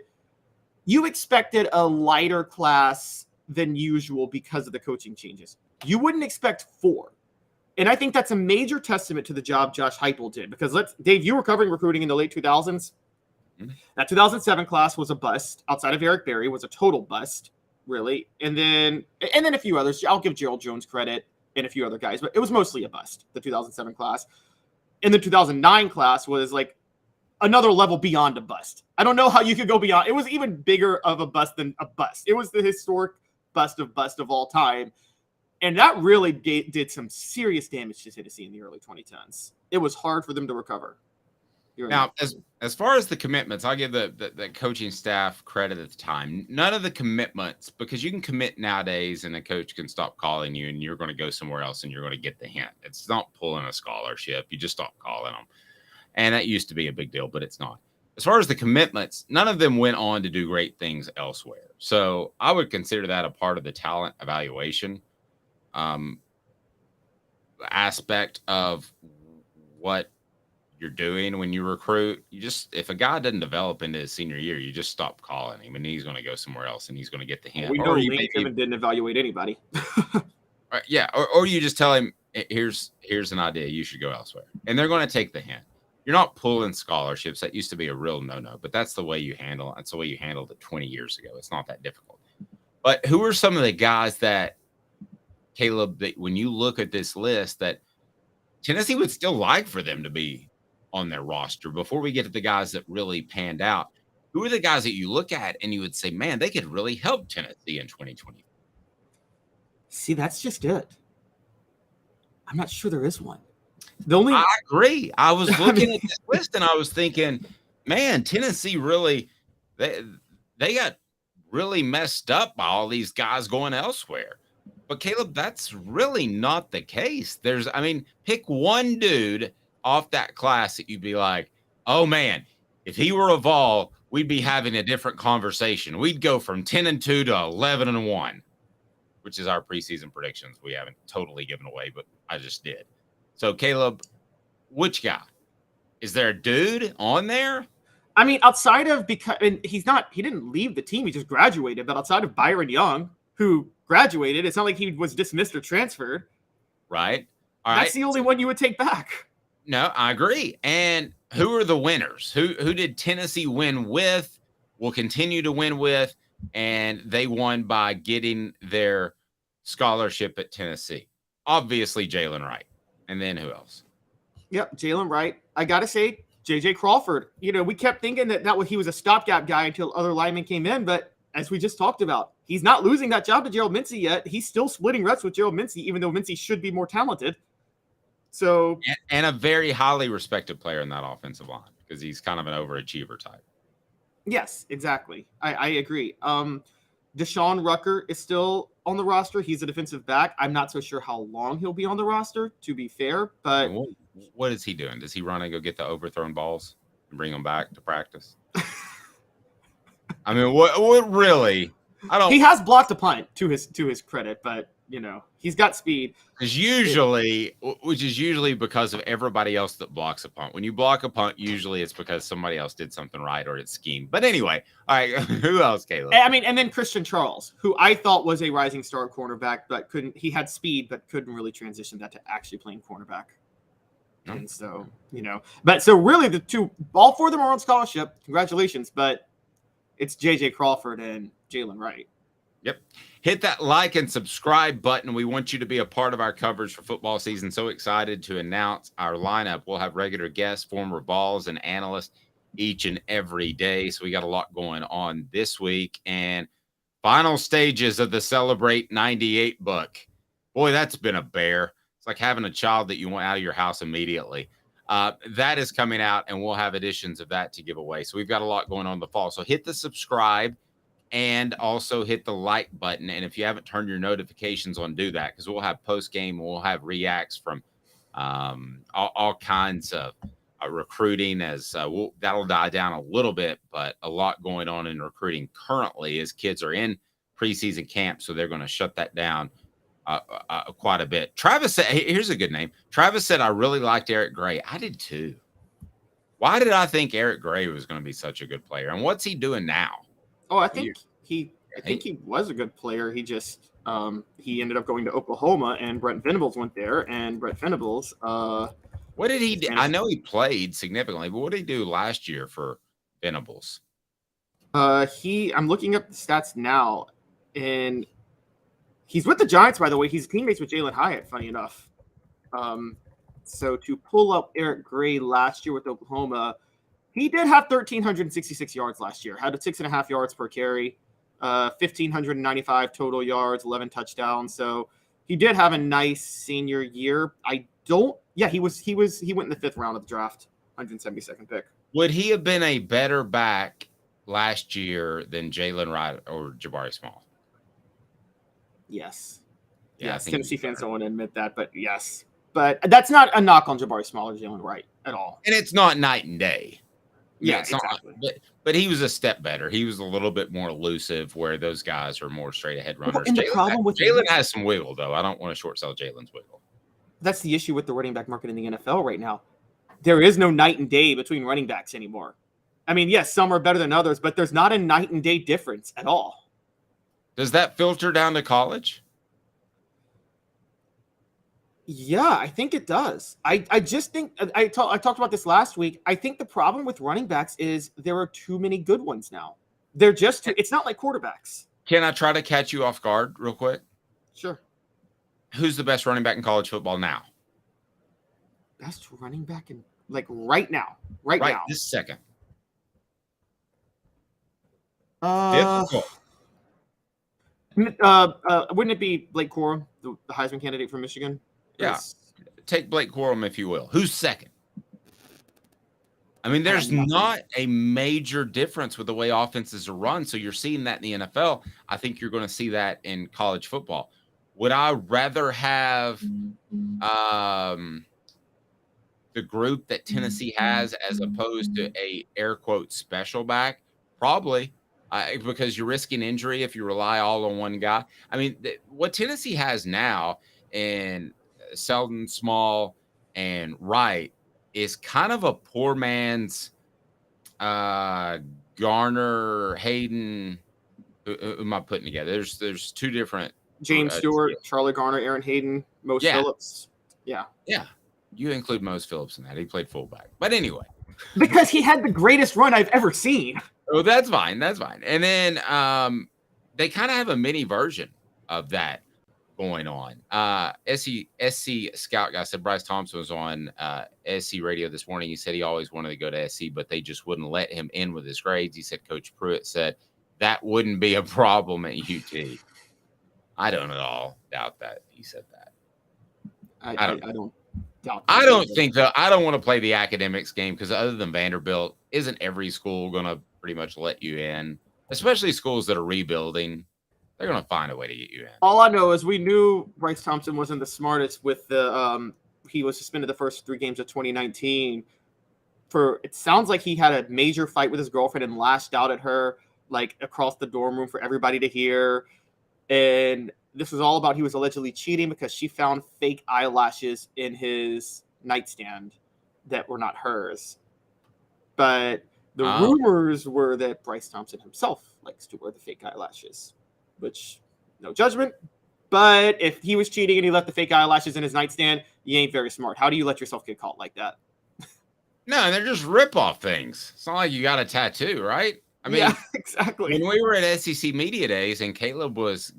a lighter class than usual because of the coaching changes. You wouldn't expect 4. And I think that's a major testament to the job Josh Heupel did. Because Dave, you were covering recruiting in the late 2000s. Mm-hmm. That 2007 class was a bust. Outside of Eric Berry, was a total bust, really. And then a few others. I'll give Gerald Jones credit and a few other guys, but it was mostly a bust, the 2007 class. And the 2009 class was like another level beyond a bust. I don't know how you could go beyond. It was even bigger of a bust than a bust. It was the historic bust of all time. And that really did some serious damage to Tennessee in the early 2010s. It was hard for them to recover. Now, as far as the commitments, I'll give the coaching staff credit at the time. None of the commitments, because you can commit nowadays and the coach can stop calling you and you're going to go somewhere else and you're going to get the hint. It's not pulling a scholarship. You just stop calling them. And that used to be a big deal, but it's not. As far as the commitments, none of them went on to do great things elsewhere. So I would consider that a part of the talent evaluation. aspect of what you're doing when you recruit. If a guy doesn't develop into his senior year, you just stop calling him, and he's going to go somewhere else, and he's going to get the hint. We know Lane Kiffin didn't evaluate anybody. Or you just tell him, here's an idea, you should go elsewhere, and they're going to take the hint. You're not pulling scholarships. That used to be a real no-no, but that's the way you handle it. That's the way you handled it 20 years ago. It's not that difficult. But who are some of the guys that, Caleb, that when you look at this list, that Tennessee would still like for them to be on their roster before we get to the guys that really panned out? Who are the guys that you look at and you would say, man, they could really help Tennessee in 2020? See, that's just it. I'm not sure there is one. I agree. I was looking at this list and I was thinking, man, Tennessee really, they got really messed up by all these guys going elsewhere. But Caleb, that's really not the case. Pick one dude off that class that you'd be like, oh man, if he were a Vol, we'd be having a different conversation. We'd go from 10-2 to 11-1, which is our preseason predictions. We haven't totally given away, but I just did. So Caleb, which guy? Is there a dude on there? I mean, outside of, because he didn't leave the team, he just graduated, but outside of Byron Young, who graduated, it's not like he was dismissed or transferred. Right. That's the only one you would take back. No, I agree. And who are the winners? Who did Tennessee win with, will continue to win with, and they won by getting their scholarship at Tennessee? Obviously, Jalen Wright. And then who else? Yep, Jalen Wright. I got to say, J.J. Crawford. We kept thinking he was a stopgap guy until other linemen came in, but as we just talked about, he's not losing that job to Gerald Mincey yet. He's still splitting reps with Gerald Mincey, even though Mincey should be more talented. So, and a very highly respected player in that offensive line because he's kind of an overachiever type. Yes, exactly. I agree. Deshaun Rucker is still on the roster. He's a defensive back. I'm not so sure how long he'll be on the roster, to be fair. But what is he doing? Does he run and go get the overthrown balls and bring them back to practice? I mean, what really? He has blocked a punt to his credit, but he's got speed. Which is usually because of everybody else that blocks a punt. When you block a punt, usually it's because somebody else did something right or it's schemed. But anyway, all right, who else, Caleb? I mean, and then Christian Charles, who I thought was a rising star cornerback, but he had speed, but couldn't really transition that to actually playing cornerback. No. And so, but so really all four of them are on scholarship. Congratulations. But it's J.J. Crawford and Jalen Wright. Yep. Hit that like and subscribe button. We want you to be a part of our coverage for football season. So excited to announce our lineup. We'll have regular guests, former Vols, and analysts each and every day. So we got a lot going on this week. And final stages of the Celebrate 98 book. Boy, that's been a bear. It's like having a child that you want out of your house immediately. That is coming out, and we'll have editions of that to give away. So we've got a lot going on in the fall. So hit the subscribe and also hit the like button. And if you haven't turned your notifications on, do that, because we'll have post-game. We'll have reacts from all kinds of recruiting that'll die down a little bit, but a lot going on in recruiting currently as kids are in preseason camp. So they're going to shut that down quite a bit. Travis said, here's a good name. Travis said, I really liked Eric Gray. I did too. Why did I think Eric Gray was going to be such a good player? And what's he doing now? Oh, I think he was a good player. He just he ended up going to Oklahoma, and Brent Venables went there, and Brent Venables. What did he do? I know he played significantly, but what did he do last year for Venables? I'm looking up the stats now, and he's with the Giants, by the way. He's teammates with Jalen Hyatt, funny enough. So to pull up Eric Gray last year with Oklahoma, he did have 1,366 yards last year, had 6.5 yards per carry, 1,595 total yards, 11 touchdowns. So he did have a nice senior year. He went in the 5th round of the draft, 172nd pick. Would he have been a better back last year than Jalen Wright or Jabari Small? Yes. Yeah, yes. Tennessee fans don't want to admit that, but yes. But that's not a knock on Jabari Small or Jalen Wright at all. And it's not night and day. Yeah, exactly. But he was a step better. He was a little bit more elusive, where those guys are more straight ahead runners. Well, Jalen has some wiggle, though. I don't want to short sell Jalen's wiggle. That's the issue with the running back market in the NFL right now. There is no night and day between running backs anymore. I mean, yes, some are better than others, but there's not a night and day difference at all. Does that filter down to college? Yeah, I think it does. I just think I talked about this last week. I think the problem with running backs is there are too many good ones now. They're just too, it's not like quarterbacks. Can I try to catch you off guard real quick? Sure. Who's the best running back in college football now? Best running back in right now. Right now. This second. Wouldn't it be Blake Corum, the Heisman candidate from Michigan? Yeah. Take Blake Corum, if you will. Who's second? I mean, there's not a major difference with the way offenses are run. So you're seeing that in the NFL. I think you're going to see that in college football. Would I rather have the group that Tennessee has as opposed to a air quote special back? Probably. Because you're risking injury if you rely all on one guy. I mean, what Tennessee has now in Selden, Small, and Wright is kind of a poor man's Garner, Hayden. Who am I putting together? There's two different. James Stewart, Charlie Garner, Aaron Hayden, Mose Phillips. Yeah. Yeah. You include Mose Phillips in that. He played fullback. But anyway. Because he had the greatest run I've ever seen. Oh, that's fine. That's fine. And then they kind of have a mini version of that going on. SC Scout guy said Bryce Thompson was on SC radio this morning. He said he always wanted to go to SC, but they just wouldn't let him in with his grades. He said Coach Pruitt said that wouldn't be a problem at UT. I don't at all doubt that he said that. I don't doubt that. I don't think that. I don't want to play the academics game because other than Vanderbilt, isn't every school going to pretty much let you in, especially schools that are rebuilding? They're going to find a way to get you in. All I know is we knew Bryce Thompson wasn't the smartest with the he was suspended the first 3 games of 2019 for it sounds like he had a major fight with his girlfriend and lashed out at her like across the dorm room for everybody to hear. And this was all about he was allegedly cheating because she found fake eyelashes in his nightstand that were not hers. But the rumors were that Bryce Thompson himself likes to wear the fake eyelashes, which no judgment. But if he was cheating and he left the fake eyelashes in his nightstand, you ain't very smart. How do you let yourself get caught like that? No, they're just rip-off things. It's not like you got a tattoo, right? I mean, yeah, exactly. When we were at SEC Media Days and Caleb was,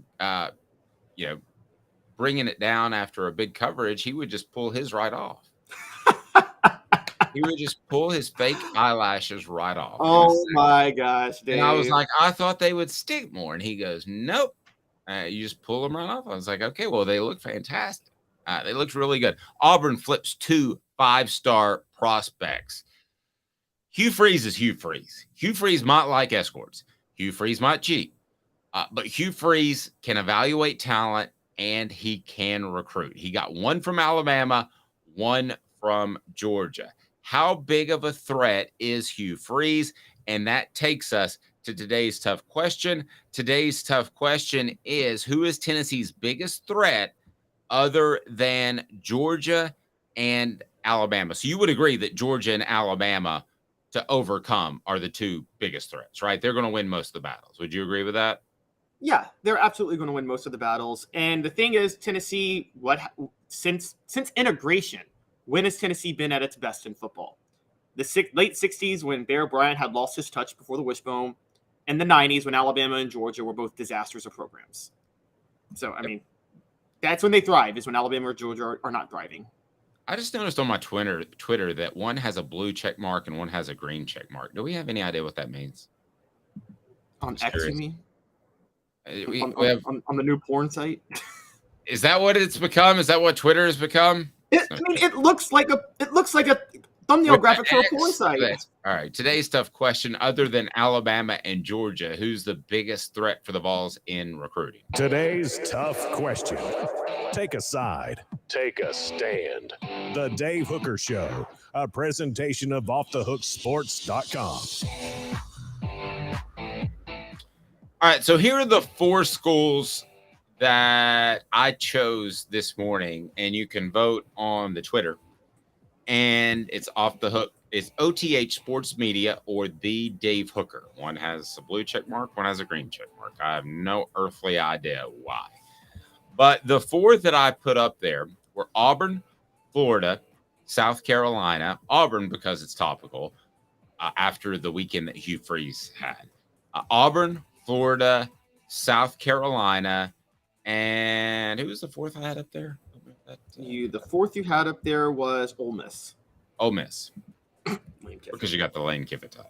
bringing it down after a big coverage, he would just pull his right off. He would just pull his fake eyelashes right off. Oh, my gosh, Dave. And I was like, I thought they would stick more. And he goes, nope. You just pull them right off. I was like, okay, well, they look fantastic. They looked really good. Auburn flips 2 5-star prospects. Hugh Freeze is Hugh Freeze. Hugh Freeze might like escorts. Hugh Freeze might cheat. But Hugh Freeze can evaluate talent, and he can recruit. He got 1 from Alabama, 1 from Georgia. How big of a threat is Hugh Freeze? And that takes us to today's tough question. Today's tough question is, who is Tennessee's biggest threat other than Georgia and Alabama? So you would agree that Georgia and Alabama to overcome are the 2 biggest threats, right? They're going to win most of the battles. Would you agree with that? Yeah, they're absolutely going to win most of the battles. And the thing is, Tennessee, since integration, when has Tennessee been at its best in football? The late 60s when Bear Bryant had lost his touch before the wishbone, and the 90s when Alabama and Georgia were both disasters of programs. So, I mean, that's when they thrive, is when Alabama or Georgia are not thriving. I just noticed on my Twitter that one has a blue check mark and one has a green check mark. Do we have any idea what that means? On X, you mean? We have on the new porn site. Is that what it's become? Is that what Twitter has become? It looks like a thumbnail graphic for a porn site. All right. Today's tough question. Other than Alabama and Georgia, who's the biggest threat for the Vols in recruiting? Today's tough question. Take a side. Take a stand. The Dave Hooker Show, a presentation of OffTheHookSports.com. All right, so here are the 4 schools that I chose this morning, and you can vote on the Twitter, and it's off the hook. It's OTH Sports Media or the Dave Hooker. One has a blue check mark, one has a green check mark. I have no earthly idea why. But the four that I put up there were Auburn, Florida, South Carolina. Auburn because it's topical after the weekend that Hugh Freeze had. Auburn, Florida, South Carolina, and who was the fourth I had up there? The fourth you had up there was Ole Miss. Ole Miss. Because you got the Lane Kiffin tie.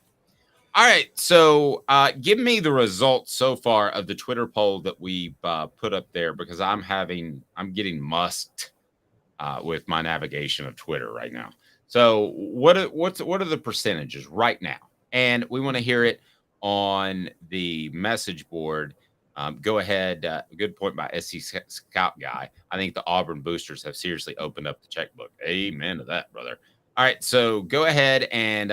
All right, so give me the results so far of the Twitter poll that we put up there, because I'm getting musked with my navigation of Twitter right now. So what are the percentages right now? And we want to hear it on the message board. Go ahead. Good point by SC Scout Guy. I think the Auburn boosters have seriously opened up the checkbook. Amen to that, brother. All right, so go ahead and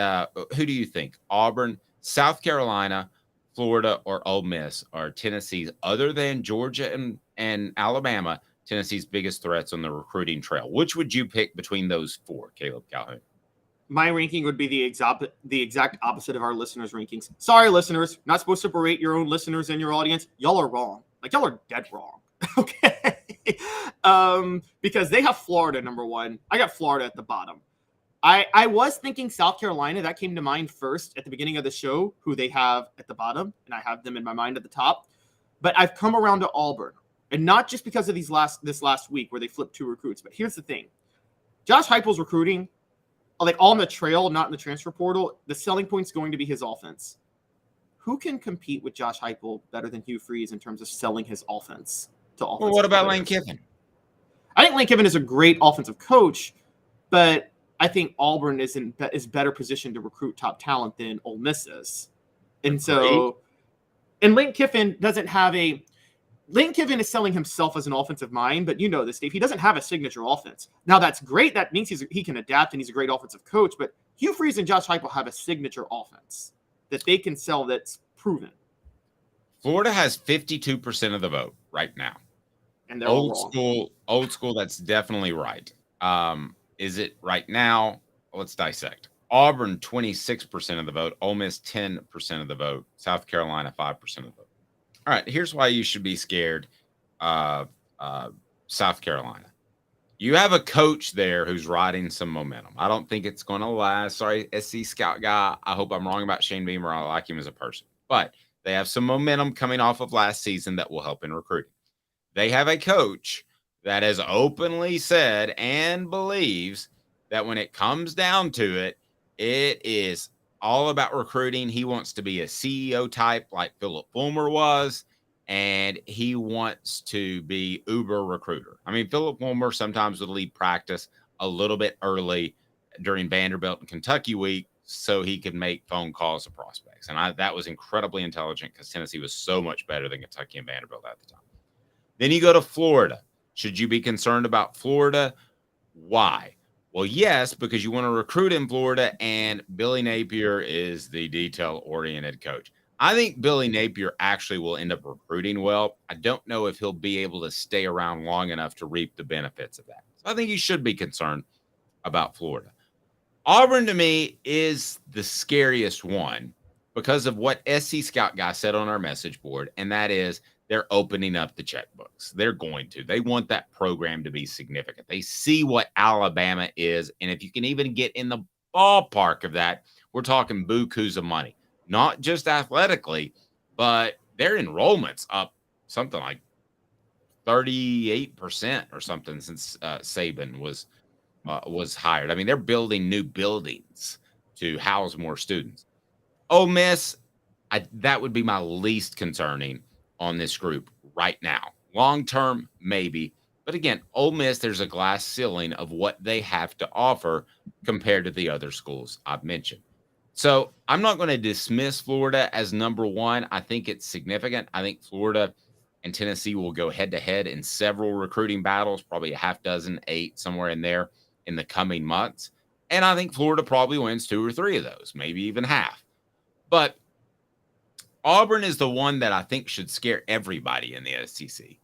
who do you think? Auburn, South Carolina, Florida, or Ole Miss are Tennessee's, other than Georgia and Alabama, Tennessee's biggest threats on the recruiting trail? Which would you pick between those four, Caleb Calhoun? My ranking would be the exact opposite of our listeners' rankings. Sorry, listeners, not supposed to berate your own listeners and your audience. Y'all are wrong. Like, y'all are dead wrong. Okay. Because they have Florida number one. I got Florida at the bottom. I was thinking South Carolina. That came to mind first at the beginning of the show, who they have at the bottom, and I have them in my mind at the top. But I've come around to Auburn, and not just because of this last week where they flipped two recruits. But here's the thing: Josh Heupel's recruiting, like on the trail, not in the transfer portal. The selling point's going to be his offense. Who can compete with Josh Heupel better than Hugh Freeze in terms of selling his offense to offense? Well, what about Lane Kiffin? I think Lane Kiffin is a great offensive coach, but I think Auburn is better positioned to recruit top talent than Ole Miss is. And so, and Lane Kiffin Lane Kiffin is selling himself as an offensive mind, but you know this, Dave. He doesn't have a signature offense. Now, that's great. That means he can adapt and he's a great offensive coach, but Hugh Freeze and Josh Heupel have a signature offense that they can sell that's proven. Florida has 52% of the vote right now. And they're old school, that's definitely right. Is it right now? Let's dissect. Auburn, 26% of the vote. Ole Miss, 10% of the vote. South Carolina, 5% of the vote. All right, here's why you should be scared of South Carolina. You have a coach there who's riding some momentum. I don't think it's going to last. Sorry, SC Scout Guy. I hope I'm wrong about Shane Beamer. I like him as a person. But they have some momentum coming off of last season that will help in recruiting. They have a coach that has openly said and believes that when it comes down to it, it is all about recruiting. He wants to be a CEO type like Philip Fulmer was, and he wants to be uber recruiter. I mean, Philip Fulmer sometimes would leave practice a little bit early during Vanderbilt and Kentucky week so he could make phone calls to prospects. And that was incredibly intelligent because Tennessee was so much better than Kentucky and Vanderbilt at the time. Then you go to Florida. Should you be concerned about Florida? Why? Well, yes, because you want to recruit in Florida, and Billy Napier is the detail-oriented coach. I think Billy Napier actually will end up recruiting well. I don't know if he'll be able to stay around long enough to reap the benefits of that. So I think you should be concerned about Florida. Auburn, to me, is the scariest one because of what SC Scout Guy said on our message board, and that is they're opening up the checkbooks. They're going to. They want that program to be significant. They see what Alabama is, and if you can even get in the ballpark of that, we're talking bukus of money. Not just athletically, but their enrollment's up something like 38% or something since Saban was hired. I mean, they're building new buildings to house more students. Ole Miss, that would be my least concerning on this group right now. Long term, maybe. But again, Ole Miss, there's a glass ceiling of what they have to offer compared to the other schools I've mentioned. So I'm not going to dismiss Florida as number one. I think it's significant. I think Florida and Tennessee will go head-to-head in several recruiting battles, probably a half dozen, 8, somewhere in there in the coming months. And I think Florida probably wins 2 or 3 of those, maybe even half. But Auburn is the one that I think should scare everybody in the SEC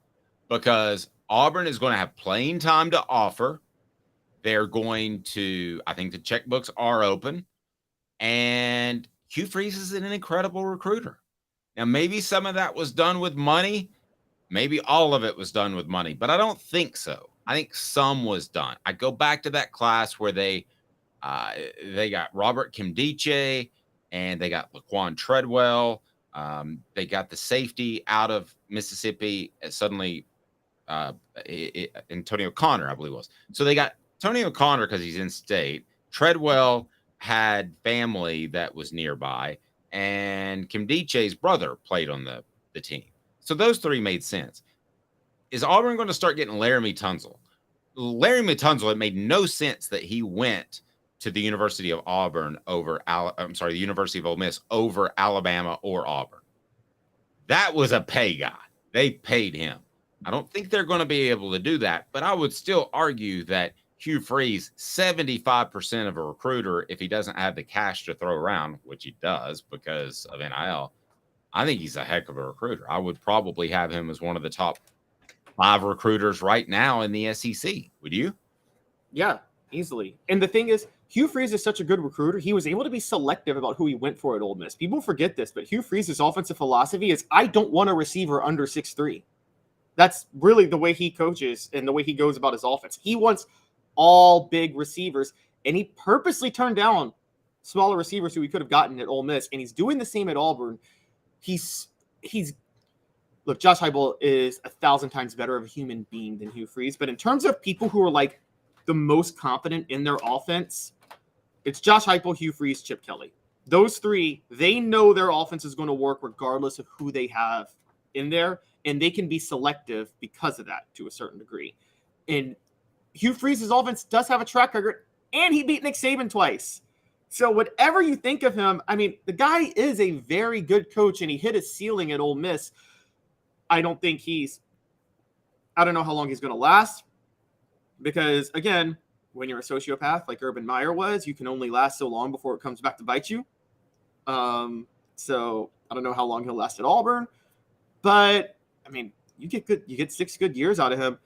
because Auburn is going to have playing time to offer. They're going to, I think the checkbooks are open, and Hugh Freeze is an incredible recruiter. Now, maybe some of that was done with money. Maybe all of it was done with money, but I don't think so. I think some was done. I go back to that class where they got Robert Kimdiche and they got Laquan Treadwell. They got the safety out of Mississippi. Suddenly, Antonio Connor, I believe it was. So they got Antonio Connor because he's in state. Treadwell had family that was nearby, and Kimdiche's brother played on the team. So those three made sense. Is Auburn going to start getting Laramie Tunsil? Laramie Tunsil, it made no sense that he went to the University of Auburn the University of Ole Miss over Alabama or Auburn. That was a pay guy. They paid him. I don't think they're going to be able to do that, but I would still argue that Hugh Freeze, 75% of a recruiter, if he doesn't have the cash to throw around, which he does because of NIL, I think he's a heck of a recruiter. I would probably have him as one of the top 5 recruiters right now in the SEC. Would you? Yeah, easily. And the thing is, Hugh Freeze is such a good recruiter. He was able to be selective about who he went for at Ole Miss. People forget this, but Hugh Freeze's offensive philosophy is, I don't want a receiver under 6'3". That's really the way he coaches and the way he goes about his offense. He wants all big receivers, and he purposely turned down smaller receivers who he could have gotten at Ole Miss, and he's doing the same at Auburn. Look, Josh Heupel is 1,000 times better of a human being than Hugh Freeze, but in terms of people who are like the most confident in their offense, it's Josh Heupel, Hugh Freeze, Chip Kelly. Those three, they know their offense is going to work regardless of who they have in there, and they can be selective because of that to a certain degree. And Hugh Freeze's offense does have a track record, and he beat Nick Saban twice. So whatever you think of him, I mean, the guy is a very good coach, and he hit his ceiling at Ole Miss. I don't know how long he's going to last, because, again, when you're a sociopath like Urban Meyer was, you can only last so long before it comes back to bite you. So I don't know how long he'll last at Auburn, but, I mean, you get 6 good years out of him.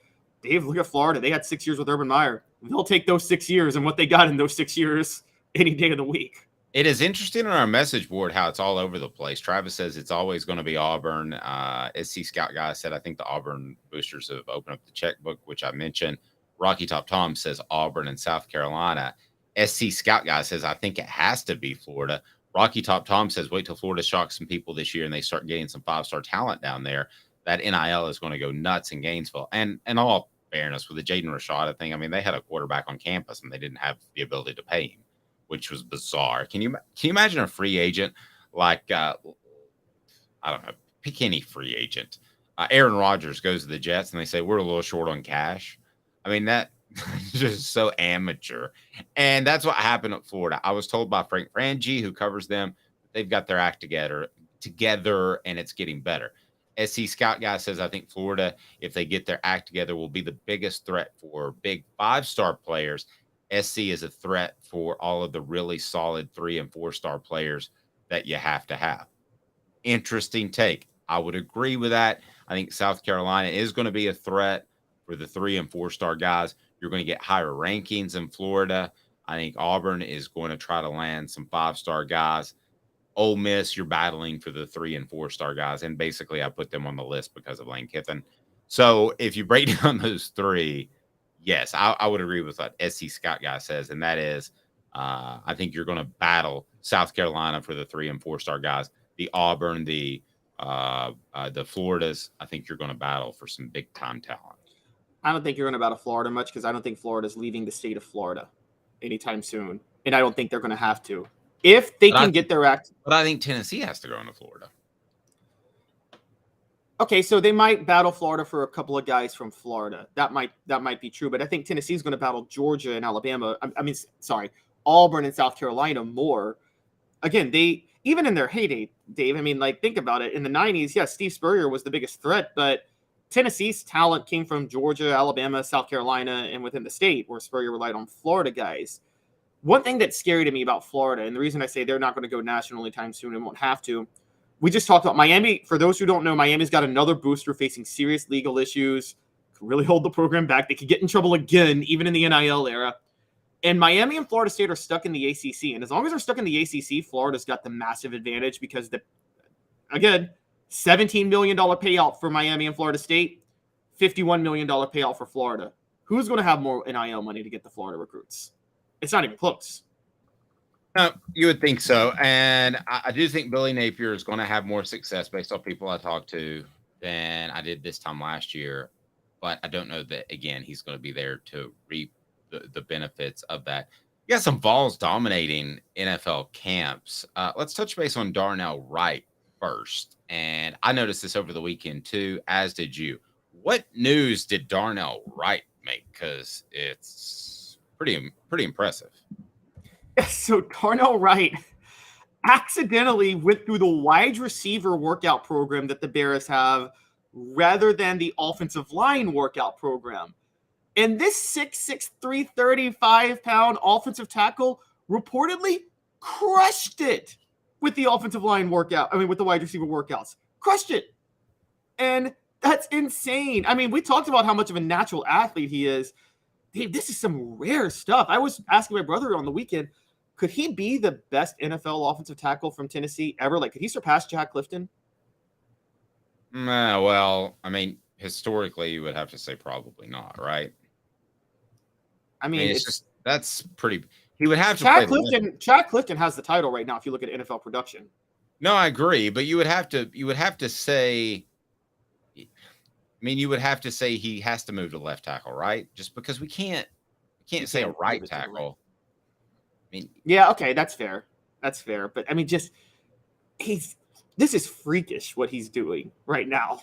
Dave, look at Florida. They had 6 years with Urban Meyer. They'll take those 6 years and what they got in those 6 years any day of the week. It is interesting on our message board how it's all over the place. Travis says it's always going to be Auburn. SC Scout Guy said, I think the Auburn boosters have opened up the checkbook, which I mentioned. Rocky Top Tom says Auburn and South Carolina. SC Scout Guy says, I think it has to be Florida. Rocky Top Tom says, wait till Florida shocks some people this year and they start getting some 5-star talent down there. That NIL is going to go nuts in Gainesville. And all fairness, with the Jaden Rashada thing, I mean, they had a quarterback on campus and they didn't have the ability to pay him, which was bizarre. Can you imagine a free agent like, I don't know, pick any free agent. Aaron Rodgers goes to the Jets and they say, we're a little short on cash. I mean, that is just so amateur. And that's what happened at Florida. I was told by Frank Frangie, who covers them, they've got their act together and it's getting better. SC Scout Guy says, I think Florida, if they get their act together, will be the biggest threat for big 5-star players. SC is a threat for all of the really solid 3- and 4-star players that you have to have. Interesting take. I would agree with that. I think South Carolina is going to be a threat for the 3- and 4-star guys. You're going to get higher rankings in Florida. I think Auburn is going to try to land some 5-star guys. Ole Miss, you're battling for the 3- and 4-star guys. And basically, I put them on the list because of Lane Kiffin. So if you break down those three, yes, I would agree with what SC Scott Guy says. And that is, I think you're going to battle South Carolina for the 3- and 4-star guys. The Auburn, the Floridas, I think you're going to battle for some big-time talent. I don't think you're going to battle Florida much because I don't think Florida's leaving the state of Florida anytime soon. And I don't think they're going to have to. If they can get their act. But I think Tennessee has to go into Florida. Okay, so they might battle Florida for a couple of guys from Florida. That might be true. But I think Tennessee's going to battle Georgia and Alabama. Auburn and South Carolina more. Again, they even in their heyday, Dave. I mean, like, think about it. In the 90s, yes, Steve Spurrier was the biggest threat, but Tennessee's talent came from Georgia, Alabama, South Carolina, and within the state, where Spurrier relied on Florida guys. One thing that's scary to me about Florida, and the reason I say they're not going to go national anytime soon and won't have to, we just talked about Miami. For those who don't know, Miami's got another booster facing serious legal issues. Could really hold the program back. They could get in trouble again, even in the NIL era. And Miami and Florida State are stuck in the ACC. And as long as they're stuck in the ACC, Florida's got the massive advantage because, again, $17 million payout for Miami and Florida State, $51 million payout for Florida. Who's going to have more NIL money to get the Florida recruits? It's not even close. No, you would think so. And I do think Billy Napier is going to have more success based on people I talked to than I did this time last year. But I don't know that, again, he's going to be there to reap the benefits of that. You got some Vols dominating NFL camps. Let's touch base on Darnell Wright first. And I noticed this over the weekend too, as did you. What news did Darnell Wright make? Because it's pretty impressive. So Darnell Wright accidentally went through the wide receiver workout program that the Bears have rather than the offensive line workout program. And this 6'6", 335-pound offensive tackle reportedly crushed it with the offensive line workout. I mean, with the wide receiver workouts. Crushed it. And that's insane. I mean, we talked about how much of a natural athlete he is. Dave, this is some rare stuff. I was asking my brother on the weekend, could he be the best NFL offensive tackle from Tennessee ever? Like, could he surpass Jack Clifton? Well, I mean, historically, you would have to say probably not, right? I mean, it's just that's pretty. He would have to. Chad Clifton has the title right now. If you look at NFL production. No, I agree, but you would have to say. I mean, you would have to say he has to move to left tackle, right? Just because we can't say a right tackle. I mean, yeah, okay, that's fair. But I mean, this is freakish what he's doing right now.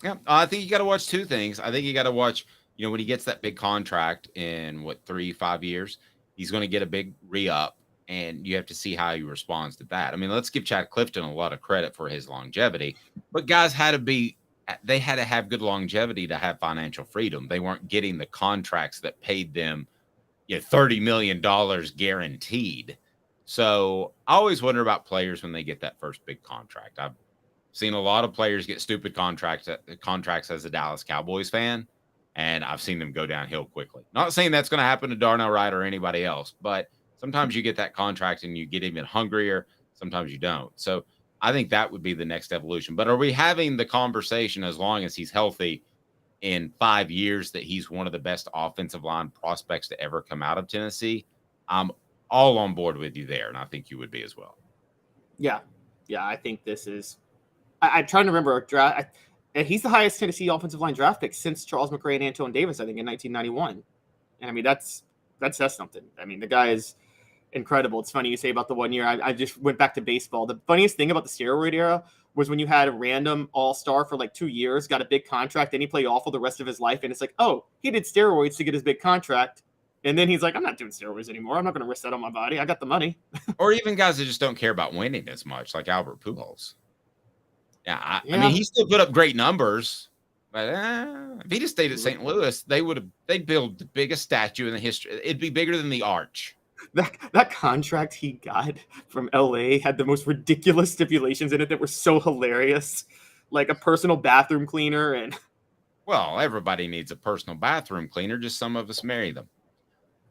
Yeah, I think you got to watch two things. I think you got to watch. When he gets that big contract in 3-5 years, he's going to get a big re-up, and you have to see how he responds to that. I mean, let's give Chad Clifton a lot of credit for his longevity, but guys had to have good longevity to have financial freedom. They weren't getting the contracts that paid them, $30 million guaranteed. So I always wonder about players when they get that first big contract. I've seen a lot of players get stupid contracts as a Dallas Cowboys fan. And I've seen them go downhill quickly. Not saying that's going to happen to Darnell Wright or anybody else, but sometimes you get that contract and you get even hungrier. Sometimes you don't. So I think that would be the next evolution. But are we having the conversation, as long as he's healthy, in 5 years that he's one of the best offensive line prospects to ever come out of Tennessee? I'm all on board with you there, and I think you would be as well. Yeah, I think this is – I'm trying to remember – and he's the highest Tennessee offensive line draft pick since Charles McRae and Antoine Davis, I think, in 1991. And I mean, that says something. I mean, the guy is incredible. It's funny you say about the 1 year. I just went back to baseball. The funniest thing about the steroid era was when you had a random all-star for 2 years, got a big contract, then he played awful the rest of his life. And it's like, oh, he did steroids to get his big contract. And then he's like, I'm not doing steroids anymore. I'm not going to risk that on my body. I got the money. Or even guys that just don't care about winning as much, like Albert Pujols. I mean, he still put up great numbers, but if he just stayed at St. Louis, they'd build the biggest statue in the history. It'd be bigger than the Arch. That contract he got from LA had the most ridiculous stipulations in it that were so hilarious, like a personal bathroom cleaner. And well, everybody needs a personal bathroom cleaner. Just some of us marry them.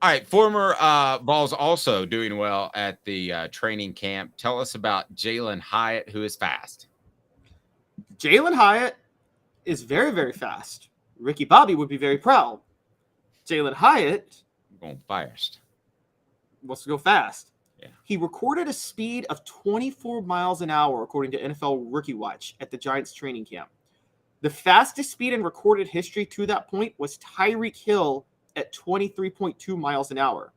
All right, former Vols also doing well at the training camp. Tell us about Jalen Hyatt, who is fast. Jalen Hyatt is very, very fast. Ricky Bobby would be very proud. Jalen Hyatt going fast. Wants to go fast. Yeah. He recorded a speed of 24 miles an hour, according to NFL Rookie Watch, at the Giants training camp. The fastest speed in recorded history to that point was Tyreek Hill at 23.2 miles an hour.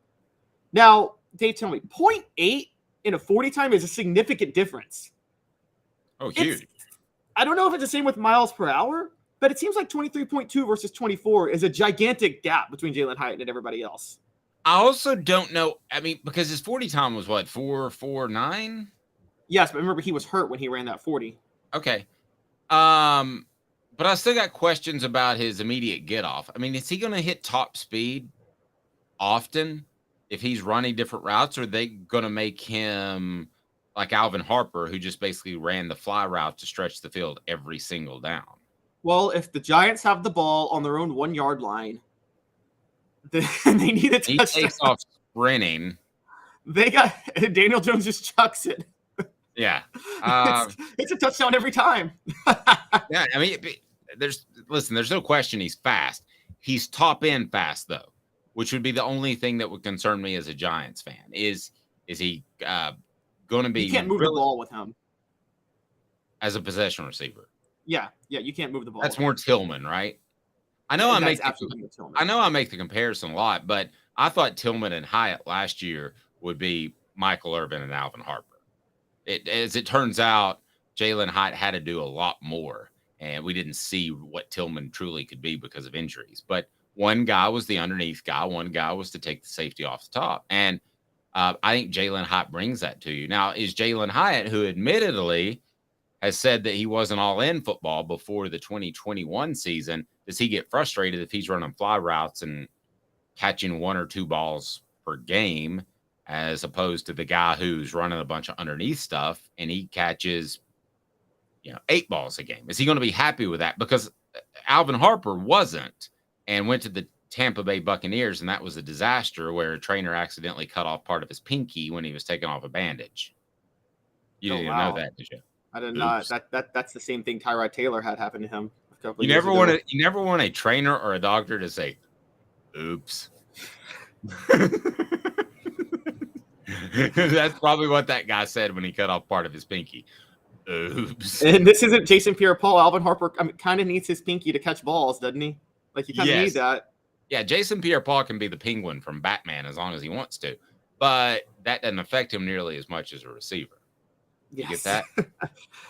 Now, Dave, tell me, 0.8 in a 40 time is a significant difference. Oh, huge. I don't know if it's the same with miles per hour, but it seems like 23.2 versus 24 is a gigantic gap between Jalen Hyatt and everybody else. I also don't know. I mean, because his 40 time was what, 4.49? Yes, but remember he was hurt when he ran that 40. Okay. But I still got questions about his immediate get off. I mean, is he going to hit top speed often if he's running different routes, or are they going to make him like Alvin Harper, who just basically ran the fly route to stretch the field every single down. Well, if the Giants have the ball on their own 1 yard line, then they need a touchdown. He takes off sprinting. They got Daniel Jones just chucks it. Yeah. It's a touchdown every time. Yeah, I mean, there's no question he's fast. He's top end fast though, which would be the only thing that would concern me as a Giants fan. Is he going to be? You can't move the ball with him as a possession receiver. Yeah, you can't move the ball. That's more Tillman, right? I know I make the comparison a lot, but I thought Tillman and Hyatt last year would be Michael Irvin and Alvin Harper. As it turns out, Jalen Hyatt had to do a lot more, and we didn't see what Tillman truly could be because of injuries. But one guy was the underneath guy. One guy was to take the safety off the top. And I think Jalen Hyatt brings that to you. Now, is Jalen Hyatt, who admittedly has said that he wasn't all in football before the 2021 season, does he get frustrated if he's running fly routes and catching 1 or 2 balls per game, as opposed to the guy who's running a bunch of underneath stuff and he catches, 8 balls a game? Is he going to be happy with that? Because Alvin Harper wasn't, and went to the Tampa Bay Buccaneers, and that was a disaster where a trainer accidentally cut off part of his pinky when he was taking off a bandage. You didn't know that, did you? I did not. That's the same thing Tyrod Taylor had happen to him a couple You years never ago. you never want a trainer or a doctor to say, "Oops." That's probably what that guy said when he cut off part of his pinky. Oops. And this isn't Jason Pierre-Paul. Alvin Harper kind of needs his pinky to catch balls, doesn't he? Like, you kind of need that. Yeah, Jason Pierre-Paul can be the penguin from Batman as long as he wants to, but that doesn't affect him nearly as much as a receiver. You get that?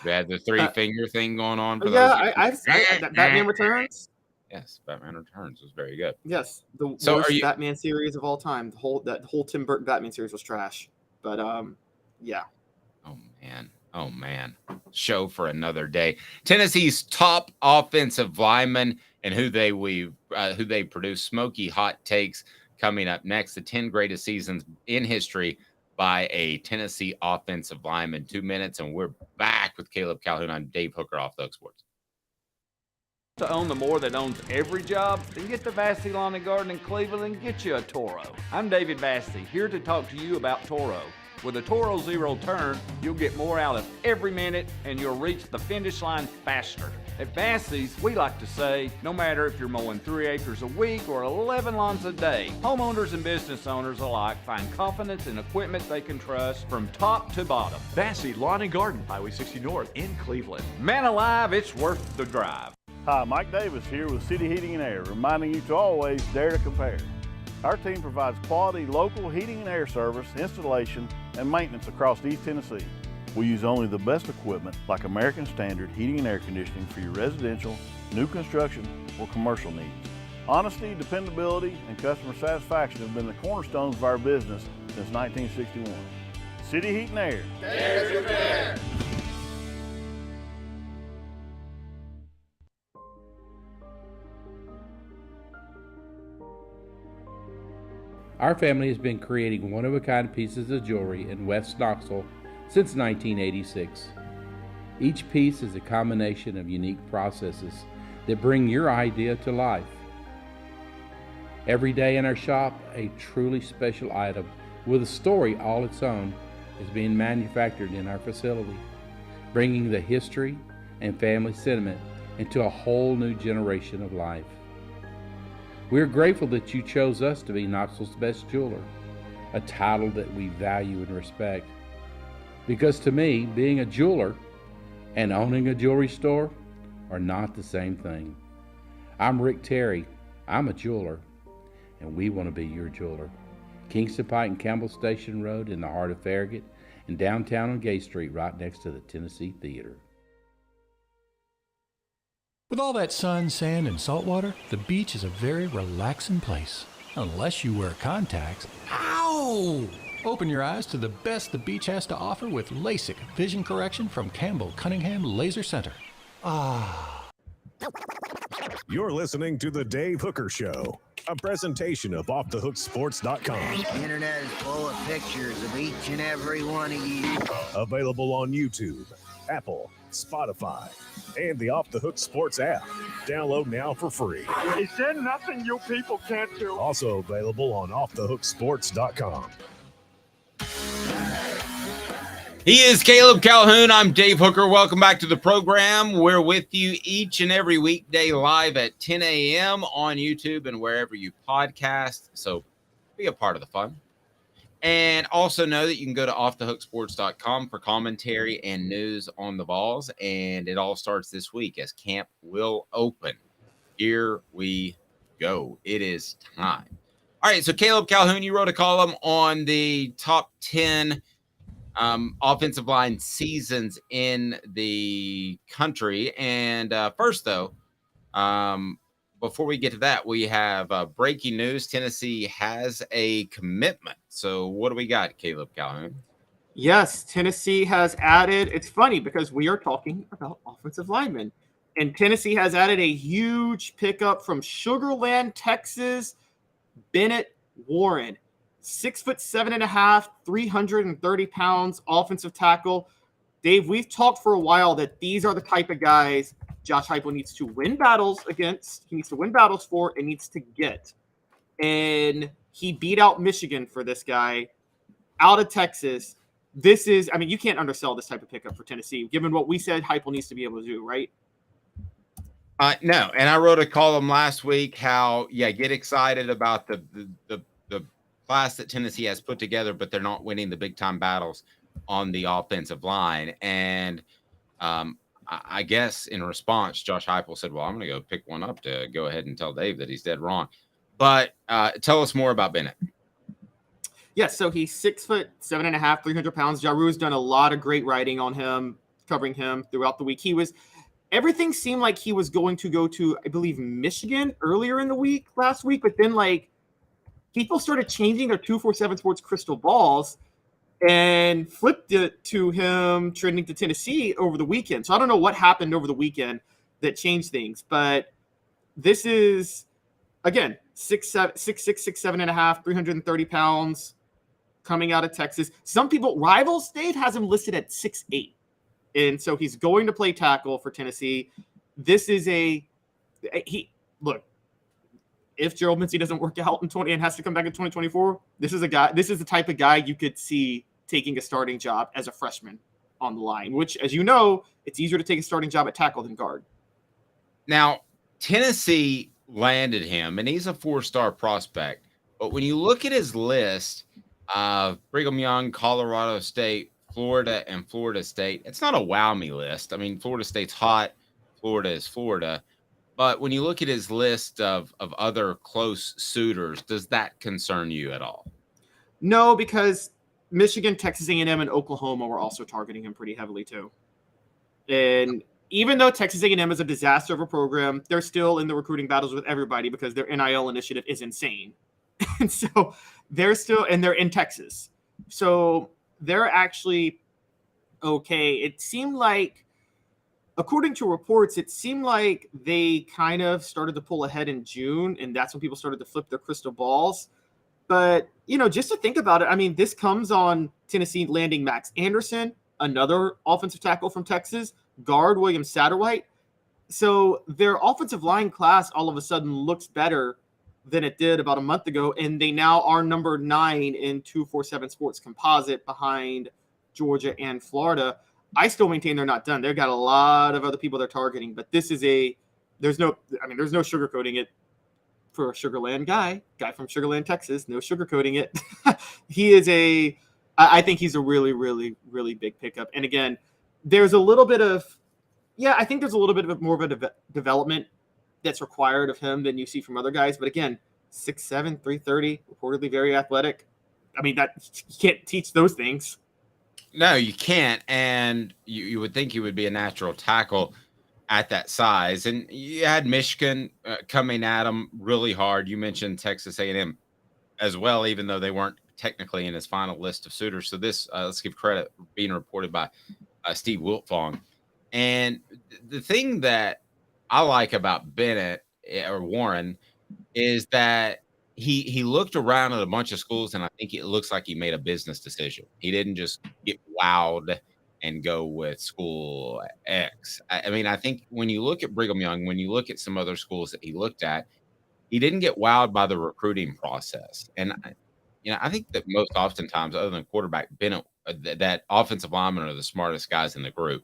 We had the 3-finger thing going on. For I've seen Batman Returns. Yes, Batman Returns was very good. Yes, the worst Batman series of all time. The whole Tim Burton Batman series was trash. But yeah. Oh man. Show for another day. Tennessee's top offensive lineman and who they produce. Smoky hot takes coming up next. The 10 greatest seasons in history by a Tennessee offensive lineman. 2 minutes, and we're back with Caleb Calhoun on Dave Hooker off the Hook Sports. To own the more that owns every job, then get to Vassey Lawn and Garden in Cleveland and get you a Toro. I'm David Vassey, here to talk to you about Toro. With a Toro Zero Turn, you'll get more out of every minute and you'll reach the finish line faster. At Vassey's, we like to say, no matter if you're mowing 3 acres a week or 11 lawns a day, homeowners and business owners alike find confidence in equipment they can trust from top to bottom. Vassey Lawn and Garden, Highway 60 North in Cleveland. Man alive, it's worth the drive. Hi, Mike Davis here with City Heating and Air, reminding you to always dare to compare. Our team provides quality local heating and air service, installation, and maintenance across East Tennessee. We use only the best equipment like American Standard heating and air conditioning for your residential, new construction, or commercial needs. Honesty, dependability, and customer satisfaction have been the cornerstones of our business since 1961. City Heat and Air. Dare to compare. Our family has been creating one-of-a-kind pieces of jewelry in West Knoxville since 1986. Each piece is a combination of unique processes that bring your idea to life. Every day in our shop, a truly special item with a story all its own is being manufactured in our facility, bringing the history and family sentiment into a whole new generation of life. We're grateful that you chose us to be Knoxville's best jeweler, a title that we value and respect. Because to me, being a jeweler and owning a jewelry store are not the same thing. I'm Rick Terry, I'm a jeweler, and we want to be your jeweler. Kingston Pike and Campbell Station Road in the heart of Farragut, and downtown on Gay Street right next to the Tennessee Theater. With all that sun, sand, and salt water, the beach is a very relaxing place. Unless you wear contacts. Ow! Open your eyes to the best the beach has to offer with LASIK vision correction from Campbell Cunningham Laser Center. Ah. You're listening to The Dave Hooker Show, a presentation of OffTheHookSports.com. The internet is full of pictures of each and every one of you. Available on YouTube, Apple, Spotify, and the Off the Hook Sports app. Download now for free. Is there nothing you people can't do? Also available on OffTheHookSports.com. He is Caleb Calhoun. I'm Dave Hooker. Welcome back to the program. We're with you each and every weekday live at 10 a.m. on YouTube and wherever you podcast. So be a part of the fun. And also know that you can go to offthehooksports.com for commentary and news on the Vols. And it all starts this week as camp will open. Here we go. It is time. All right. So Caleb Calhoun, you wrote a column on the top 10 offensive line seasons in the country. And first, though, before we get to that, we have breaking news. Tennessee has a commitment. So what do we got, Caleb Calhoun? Yes, Tennessee has added. It's funny because we are talking about offensive linemen. And Tennessee has added a huge pickup from Sugar Land, Texas, Bennett Warren. 6'7.5", 330 pounds, offensive tackle. Dave, we've talked for a while that these are the type of guys Josh Heupel needs to win battles against. He needs to win battles for and needs to get. And he beat out Michigan for this guy out of Texas. This is, I mean, you can't undersell this type of pickup for Tennessee, given what we said Heupel needs to be able to do, right? No, and I wrote a column last week how, get excited about the class that Tennessee has put together, but they're not winning the big time battles on the offensive line. And I guess in response, Josh Heupel said, well, I'm going to go pick one up to go ahead and tell Dave that he's dead wrong. But tell us more about Bennett. Yeah, so he's 6'7.5", 300 pounds. Jaru's done a lot of great writing on him, covering him throughout the week. Everything seemed like he was going to go to, I believe, Michigan earlier in the week, last week, but then people started changing their 247 Sports crystal balls and flipped it to him trending to Tennessee over the weekend. So I don't know what happened over the weekend that changed things, but this is, again, 6'6", 6'7.5", 330 pounds coming out of Texas. Some people, Rivals Dave has him listed at 6'8", and so he's going to play tackle for Tennessee. This is look, if Gerald Mincey doesn't work out in 20 and has to come back in 2024, this is the type of guy you could see taking a starting job as a freshman on the line, which, as you know, it's easier to take a starting job at tackle than guard. Now, Tennessee landed him, and he's a 4-star prospect. But when you look at his list of Brigham Young, Colorado State, Florida, and Florida State, it's not a wow me list. I mean, Florida State's hot. Florida is Florida. But when you look at his list of other close suitors, does that concern you at all? No, because Michigan, Texas A&M, and Oklahoma were also targeting him pretty heavily too. And even though Texas A&M is a disaster of a program, they're still in the recruiting battles with everybody because their NIL initiative is insane. And so they're in Texas. So they're actually okay. It seemed like, according to reports, it seemed like they kind of started to pull ahead in June, and that's when people started to flip their crystal balls. But, just to think about it, I mean, this comes on Tennessee landing Max Anderson, another offensive tackle from Texas, guard William Satterwhite. So their offensive line class all of a sudden looks better than it did about a month ago, and they now are number 9 in 247 Sports Composite behind Georgia and Florida. I still maintain they're not done. They've got a lot of other people they're targeting, but this is there's no sugarcoating it for a Sugarland guy from Sugarland, Texas. No sugarcoating it. I think he's a really, really, really big pickup. And again, there's a little bit of more of a development that's required of him than you see from other guys. But again, 6'7", 330, reportedly very athletic. I mean, that you can't teach those things. No, you can't. And you would think you would be a natural tackle at that size. And you had Michigan coming at him really hard. You mentioned Texas A&M as well, even though they weren't technically in his final list of suitors. So this, let's give credit, being reported by Steve Wiltfong. And the thing that I like about Bennett or Warren, is that he looked around at a bunch of schools, and I think it looks like he made a business decision. He didn't just get wowed and go with school X. I mean, I think when you look at Brigham Young, when you look at some other schools that he looked at, he didn't get wowed by the recruiting process. And I think that most oftentimes, other than quarterback, Bennett, that offensive linemen are the smartest guys in the group.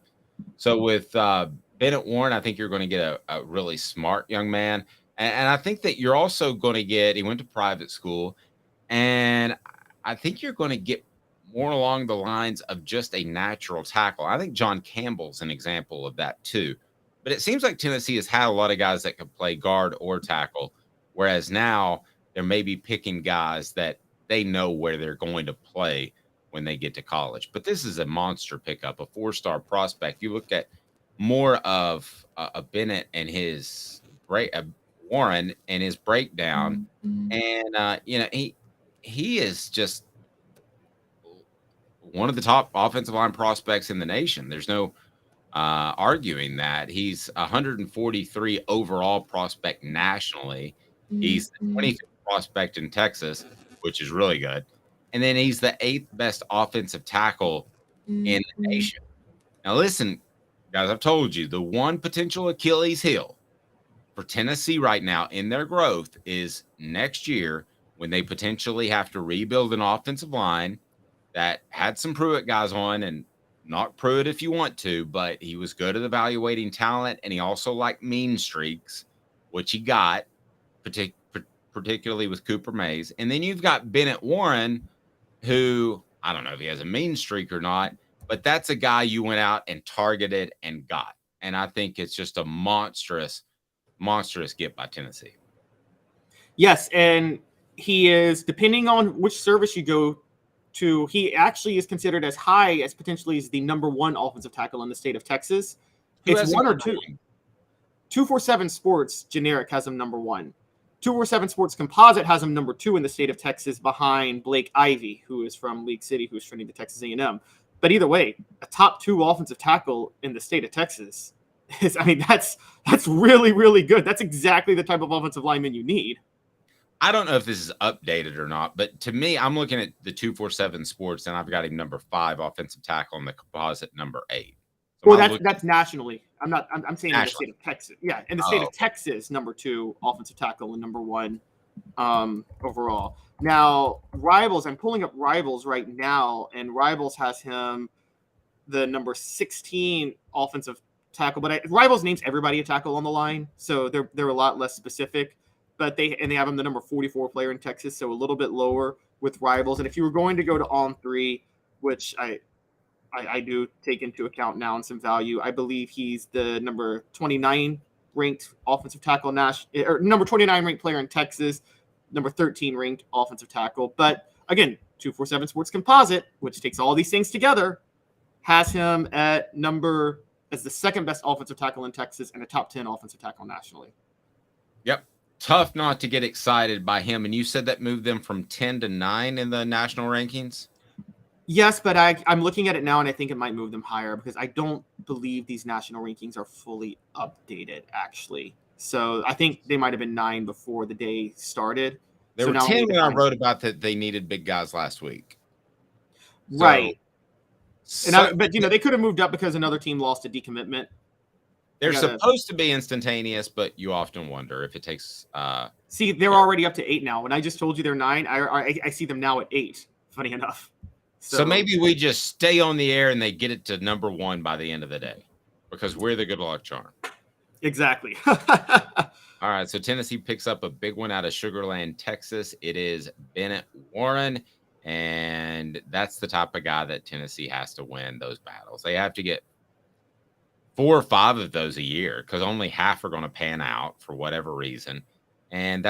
So with Bennett Warren, I think you're going to get a really smart young man. And I think that you're also going to get, he went to private school, and I think you're going to get more along the lines of just a natural tackle. I think John Campbell's an example of that too. But it seems like Tennessee has had a lot of guys that can play guard or tackle, whereas now they're maybe picking guys that they know where they're going to play when they get to college. But this is a monster pickup, a 4-star prospect. You look at more of Bennett and his Warren and his breakdown, and he is just one of the top offensive line prospects in the nation. There's no arguing that. He's 143 overall prospect nationally. He's the 25th prospect in Texas, which is really good. And then he's the 8th best offensive tackle in the nation. Now, listen, guys, I've told you the one potential Achilles heel for Tennessee right now in their growth is next year when they potentially have to rebuild an offensive line that had some Pruitt guys on, and not Pruitt if you want to, but he was good at evaluating talent, and he also liked mean streaks, which he got, particularly with Cooper Mays. And then you've got Bennett Warren, who I don't know if he has a mean streak or not, but that's a guy you went out and targeted and got. And I think it's just a monstrous get by Tennessee. Yes, and he is, depending on which service you go to, he actually is considered as high as potentially is the number 1 offensive tackle in the state of Texas. It's 1 or 2. 247 Sports generic has him number 1. 247 Sports Composite has him number 2 in the state of Texas, behind Blake Ivy, who is from League City, who's training to Texas A&M. But either way, a top 2 offensive tackle in the state of Texas is, I mean, that's really, really good. That's exactly the type of offensive lineman you need. I don't know if this is updated or not, but to me, I'm looking at the 247 Sports, and I've got him number 5 offensive tackle, and the Composite number 8. So well, that's nationally. I'm saying nationally. In the state of Texas. Yeah, in the state of Texas, number 2 offensive tackle and number 1 overall. Now, Rivals, I'm pulling up Rivals right now, and Rivals has him the number 16 offensive tackle. But Rivals names everybody a tackle on the line, so they're a lot less specific. But they have him the number 44 player in Texas, so a little bit lower with Rivals. And if you were going to go to On3, which I do take into account now and some value, I believe he's the number 29 ranked offensive tackle, or number 29 ranked player in Texas, number 13 ranked offensive tackle. But again, 247 Sports Composite, which takes all these things together, has him at as the 2nd best offensive tackle in Texas and a top 10 offensive tackle nationally. Yep. Tough not to get excited by him. And you said that moved them from 10 to 9 in the national rankings? Yes, but I'm looking at it now, and I think it might move them higher because I don't believe these national rankings are fully updated, actually. So I think they might have been 9 before the day started. They were 10 when I wrote about that they needed big guys last week. Right. But they could have moved up because another team lost a decommitment. They're supposed to be instantaneous, but you often wonder if it takes. See, they're already up to 8 now. When I just told you they're 9, I see them now at 8. Funny enough. So maybe we just stay on the air and they get it to number 1 by the end of the day, because we're the good luck charm. Exactly. All right. So Tennessee picks up a big one out of Sugar Land, Texas. It is Bennett Warren. And that's the type of guy that Tennessee has to win those battles. They have to get 4 or 5 of those a year, because only half are going to pan out for whatever reason. And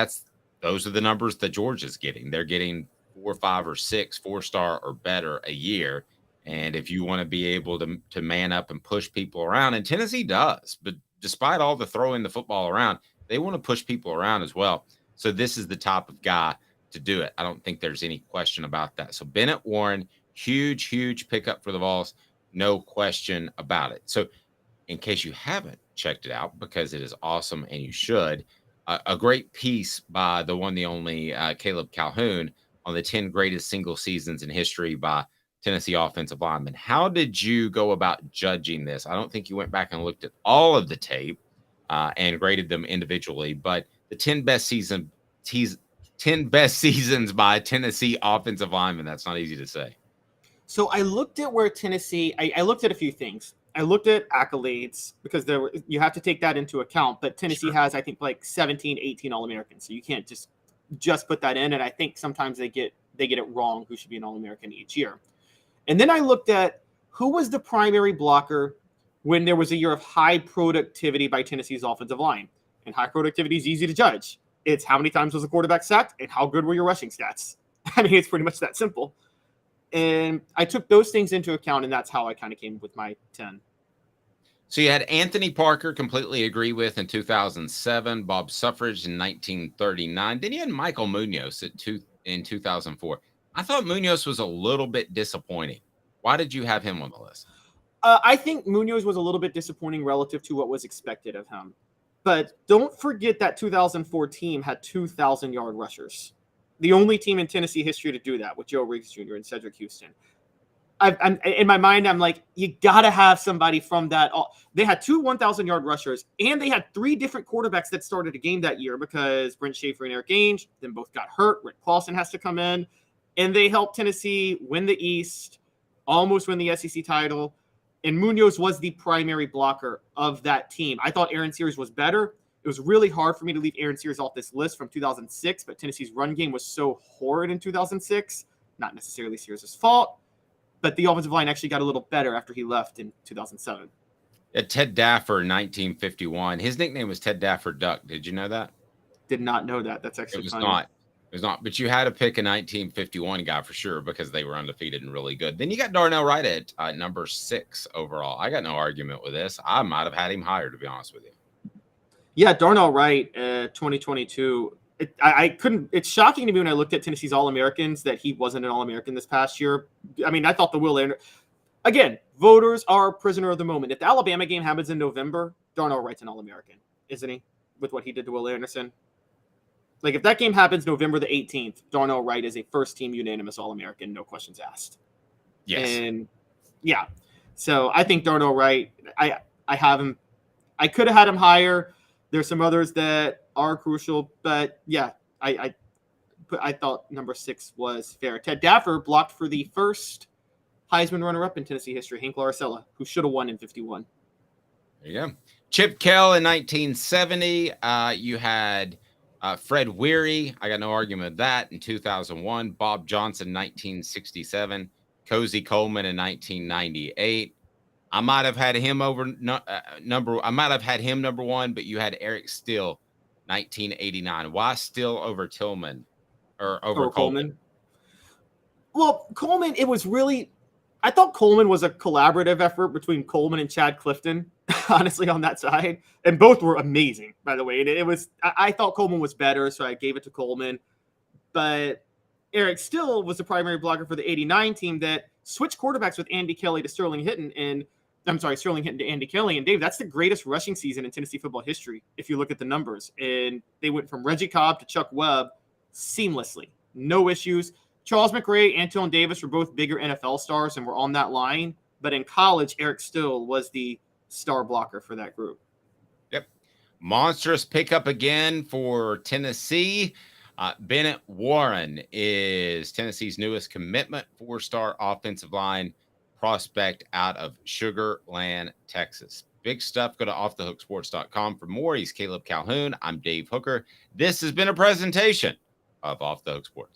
those are the numbers that Georgia's getting. They're getting 4, 5, or 6 4-star or better a year. And if you want to be able to man up and push people around, and Tennessee does, but despite all the throwing the football around, they want to push people around as well. So this is the type of guy to do it. I don't think there's any question about that. So Bennett Warren, huge pickup for the Vols. No question about it. So in case you haven't checked it out, because it is awesome and you should, a great piece by the one, the only Caleb Calhoun on the 10 greatest single seasons in history by Tennessee offensive linemen. How did you go about judging this? I don't think you went back and looked at all of the tape and graded them individually, but the 10 best seasons by Tennessee offensive linemen. That's not easy to say. So I looked at where Tennessee, I looked at a few things. I looked at accolades because you have to take that into account, but Tennessee has, I think, like 17, 18 All-Americans. So you can't just put that in. And I think sometimes they get it wrong who should be an All-American each year. And then I looked at who was the primary blocker when there was a year of high productivity by Tennessee's offensive line. And high productivity is easy to judge. It's how many times was a quarterback sacked and how good were your rushing stats. I mean, it's pretty much that simple. And I took those things into account, and that's how I kind of came with my 10. So you had Anthony Parker, completely agree with, in 2007, Bob Suffrage in 1939. Then you had Michael Munoz in 2004. I thought Munoz was a little bit disappointing. Why did you have him on the list? I think Munoz was a little bit disappointing relative to what was expected of him. But don't forget that 2004 team had 2,000-yard rushers. The only team in Tennessee history to do that with Joe Riggs Jr. and Cedric Houston. I'm in my mind, I'm like, you got to have somebody from that. They had 2 1,000-yard rushers, and they had 3 different quarterbacks that started a game that year because Brent Schaefer and Eric Ainge then both got hurt. Rick Clausen has to come in, and they helped Tennessee win the East, almost win the SEC title, and Munoz was the primary blocker of that team. I thought Aaron Sears was better. It was really hard for me to leave Aaron Sears off this list from 2006, but Tennessee's run game was so horrid in 2006. Not necessarily Sears' fault, but the offensive line actually got a little better after he left in 2007. Ted Daffer, 1951. His nickname was Ted Daffer Duck. Did you know that? Did not know that. That's actually It funny. was not. But you had to pick a 1951 guy for sure because they were undefeated and really good. Then you got Darnell Wright at number 6 overall. I got no argument with this. I might have had him higher, to be honest with you. Yeah, Darnell Wright, 2022. I couldn't. It's shocking to me when I looked at Tennessee's All-Americans that he wasn't an All-American this past year. I mean, I thought the Will Anderson. Again, voters are a prisoner of the moment. If the Alabama game happens in November, Darnell Wright's an All-American, isn't he? With what he did to Will Anderson. Like, if that game happens November the 18th, Darnell Wright is a first-team unanimous All-American, no questions asked. Yes. And, yeah. So, I think Darnell Wright, I have him. I could have had him higher. There's some others that are crucial, but, yeah, I thought number 6 was fair. Ted Daffer blocked for the first Heisman runner-up in Tennessee history, Hank Laricella, who should have won in 51. There you go. Chip Kell in 1970. You had Fred Weary. I got no argument with that in 2001. Bob Johnson, 1967. Cozy Coleman in 1998. I might have had him number 1, but you had Eric Still, 1989. Why Still over Tillman or over Coleman? Well, Coleman, it was really. I thought Coleman was a collaborative effort between Coleman and Chad Clifton, honestly, on that side. And both were amazing, by the way. And I thought Coleman was better, so I gave it to Coleman. But Eric Still was the primary blocker for the 89 team that switched quarterbacks with Andy Kelly to Sterling Hinton. And I'm sorry, Sterling Hinton to Andy Kelly. And Dave, that's the greatest rushing season in Tennessee football history, if you look at the numbers. And they went from Reggie Cobb to Chuck Webb seamlessly. No issues. Charles McRae, Antoine Davis were both bigger NFL stars and were on that line. But in college, Eric Still was the star blocker for that group. Yep. Monstrous pickup again for Tennessee. Bennett Warren is Tennessee's newest commitment, 4-star offensive line prospect out of Sugar Land, Texas. Big stuff. Go to offthehooksports.com for more. He's Caleb Calhoun. I'm Dave Hooker. This has been a presentation of Off the Hook Sports.